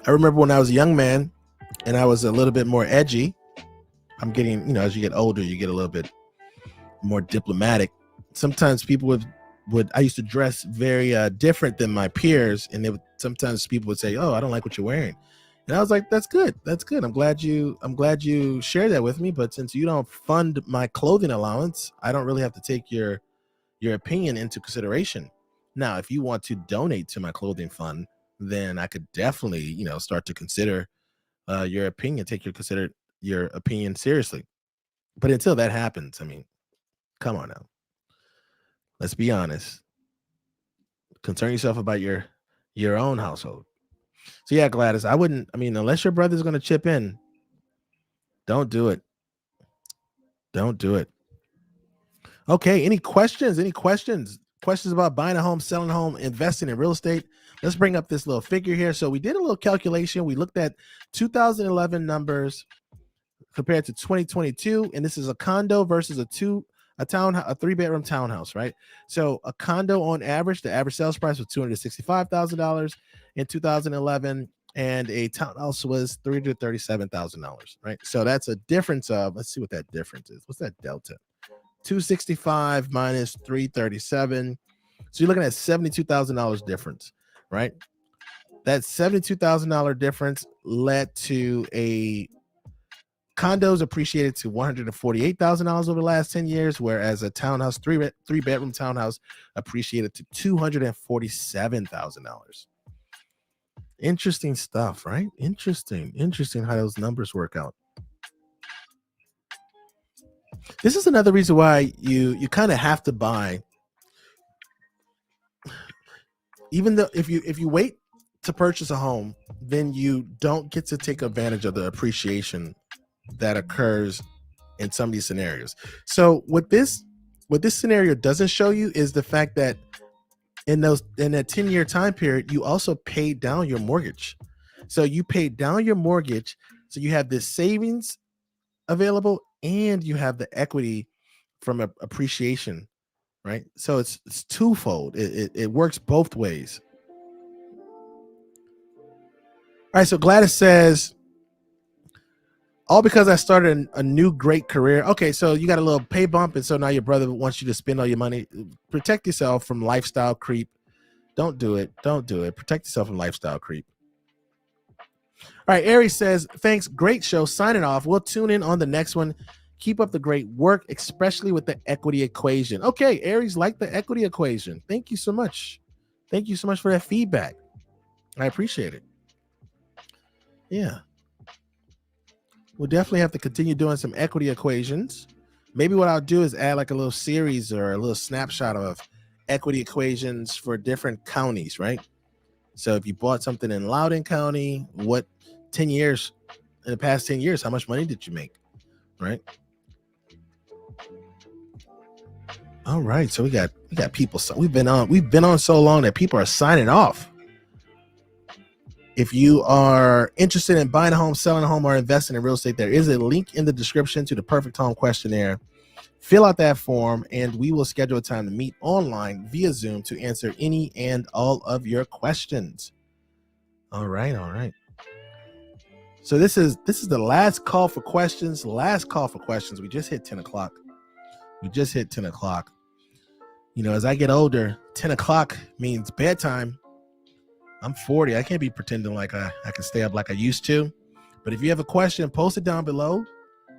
I remember when I was a young man and I was a little bit more edgy. I'm getting, as you get older, you get a little bit more diplomatic. Sometimes people would I used to dress very different than my peers, and sometimes people would say, "Oh, I don't like what you're wearing," and I was like, "That's good. That's good. I'm glad you shared that with me. But since you don't fund my clothing allowance, I don't really have to take your opinion into consideration. Now, if you want to donate to my clothing fund, then I could definitely, start to consider your opinion, consider your opinion seriously. But until that happens, I mean, come on now. Let's be honest. Concern yourself about your own household. So yeah, Gladys, I wouldn't. I mean, unless your brother's going to chip in, don't do it. Don't do it. Okay. Any questions? Questions about buying a home, selling a home, investing in real estate? Let's bring up this little figure here. So we did a little calculation. We looked at 2011 numbers compared to 2022, and this is a condo versus a 3-bedroom townhouse, right? So a condo on average, the average sales price was $265,000 in 2011, and a townhouse was $337,000, right? So that's a difference of, let's see what that difference is. What's that delta? 265 minus 337. So you're looking at $72,000 difference, right? That $72,000 difference led to a condos appreciated to $148,000 over the last 10 years, whereas a townhouse, three-bedroom townhouse, appreciated to $247,000. Interesting stuff, right? Interesting how those numbers work out. This is another reason why you kind of have to buy, even though if you wait to purchase a home, then you don't get to take advantage of the appreciation that occurs in some of these scenarios. So what this scenario doesn't show you is the fact that in that 10-year time period, you also paid down your mortgage. So you paid down your mortgage, so you have this savings available and you have the equity from appreciation, right? So it's twofold. It works both ways. All right, so Gladys says, all because I started a new great career. Okay, so you got a little pay bump, and so now your brother wants you to spend all your money. Protect yourself from lifestyle creep. Don't do it. Don't do it. Protect yourself from lifestyle creep. All right, Aries says, thanks. Great show. Signing off. We'll tune in on the next one. Keep up the great work, especially with the equity equation. Okay, Aries, like the equity equation. Thank you so much. Thank you so much for that feedback. I appreciate it. Yeah. We'll definitely have to continue doing some equity equations. Maybe what I'll do is add like a little series or a little snapshot of equity equations for different counties, right? So if you bought something in Loudoun County, what 10 years, in the past 10 years, how much money did you make, right? All right, so we got people. So we've been on so long that people are signing off. If you are interested in buying a home, selling a home, or investing in real estate, there is a link in the description to the Perfect Home Questionnaire. Fill out that form, and we will schedule a time to meet online via Zoom to answer any and all of your questions. All right, all right. So this is the last call for questions. Last call for questions. We just hit 10 o'clock. You know, as I get older, 10 o'clock means bedtime. I'm 40. I can't be pretending like I can stay up like I used to. But if you have a question, post it down below.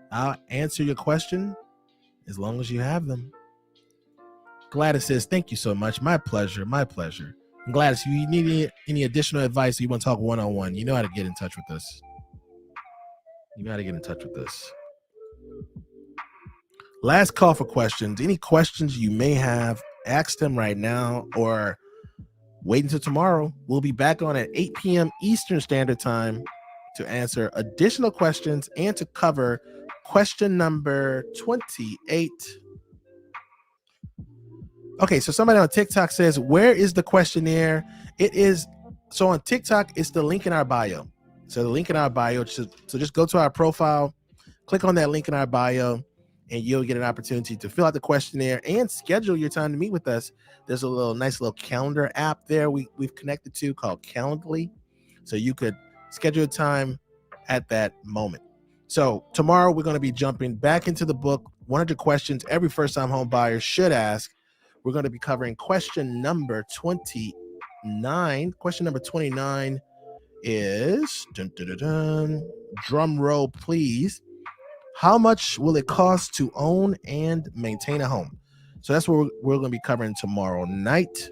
I'll answer your question as long as you have them. Gladys says, thank you so much. My pleasure. My pleasure. And Gladys, if you need any additional advice or you want to talk one-on-one, you know how to get in touch with us. Last call for questions. Any questions you may have, ask them right now or wait until tomorrow. We'll be back on at 8 p.m. Eastern Standard Time to answer additional questions and to cover question number 28. Okay, so somebody on TikTok says, where is the questionnaire? It is, so on TikTok, it's the link in our bio. So the link in our bio, so just go to our profile, click on that link in our bio, and you'll get an opportunity to fill out the questionnaire and schedule your time to meet with us. There's a nice little calendar app there we've connected to called Calendly. So you could schedule a time at that moment. So tomorrow we're going to be jumping back into the book, 100 questions every first-time home buyer should ask. We're going to be covering question number 29. Question number 29 is, drum roll please, how much will it cost to own and maintain a home? So that's what we're going to be covering tomorrow night.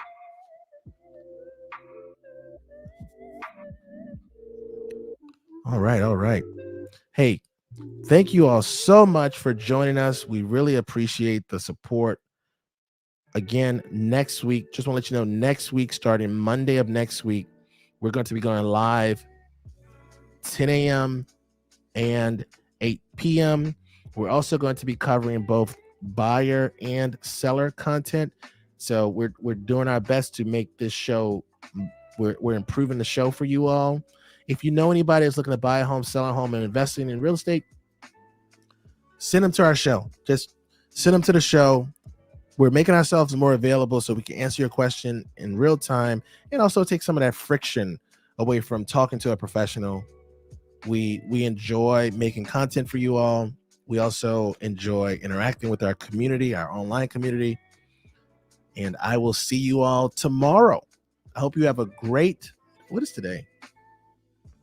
All right. Hey, thank you all so much for joining us. We really appreciate the support. Again, next week, just want to let you know, next week, starting Monday of next week, we're going to be going live 10 a.m. and 8 p.m. We're also going to be covering both buyer and seller content. So we're doing our best to make this show, we're improving the show for you all. If you know anybody that's looking to buy a home, sell a home, and investing in real estate, send them to our show. Just send them to the show. We're making ourselves more available so we can answer your question in real time and also take some of that friction away from talking to a professional. We enjoy making content for you all. We also enjoy interacting with our community, our online community. And I will see you all tomorrow. I hope you have a great, what is today?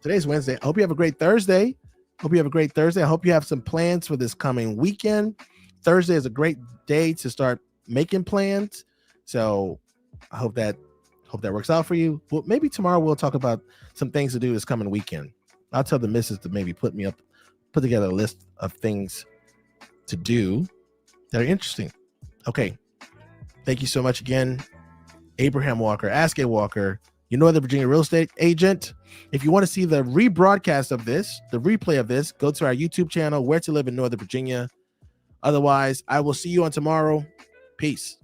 Today's Wednesday. I hope you have a great Thursday. I hope you have some plans for this coming weekend. Thursday is a great day to start making plans. So I hope that works out for you. Well, maybe tomorrow we'll talk about some things to do this coming weekend. I'll tell the missus to maybe put together a list of things to do that are interesting. Okay. Thank you so much again, Abraham Walker, Ask A Walker, your Northern Virginia real estate agent. If you want to see the rebroadcast of this, the replay of this, go to our YouTube channel, Where to Live in Northern Virginia. Otherwise, I will see you on tomorrow. Peace.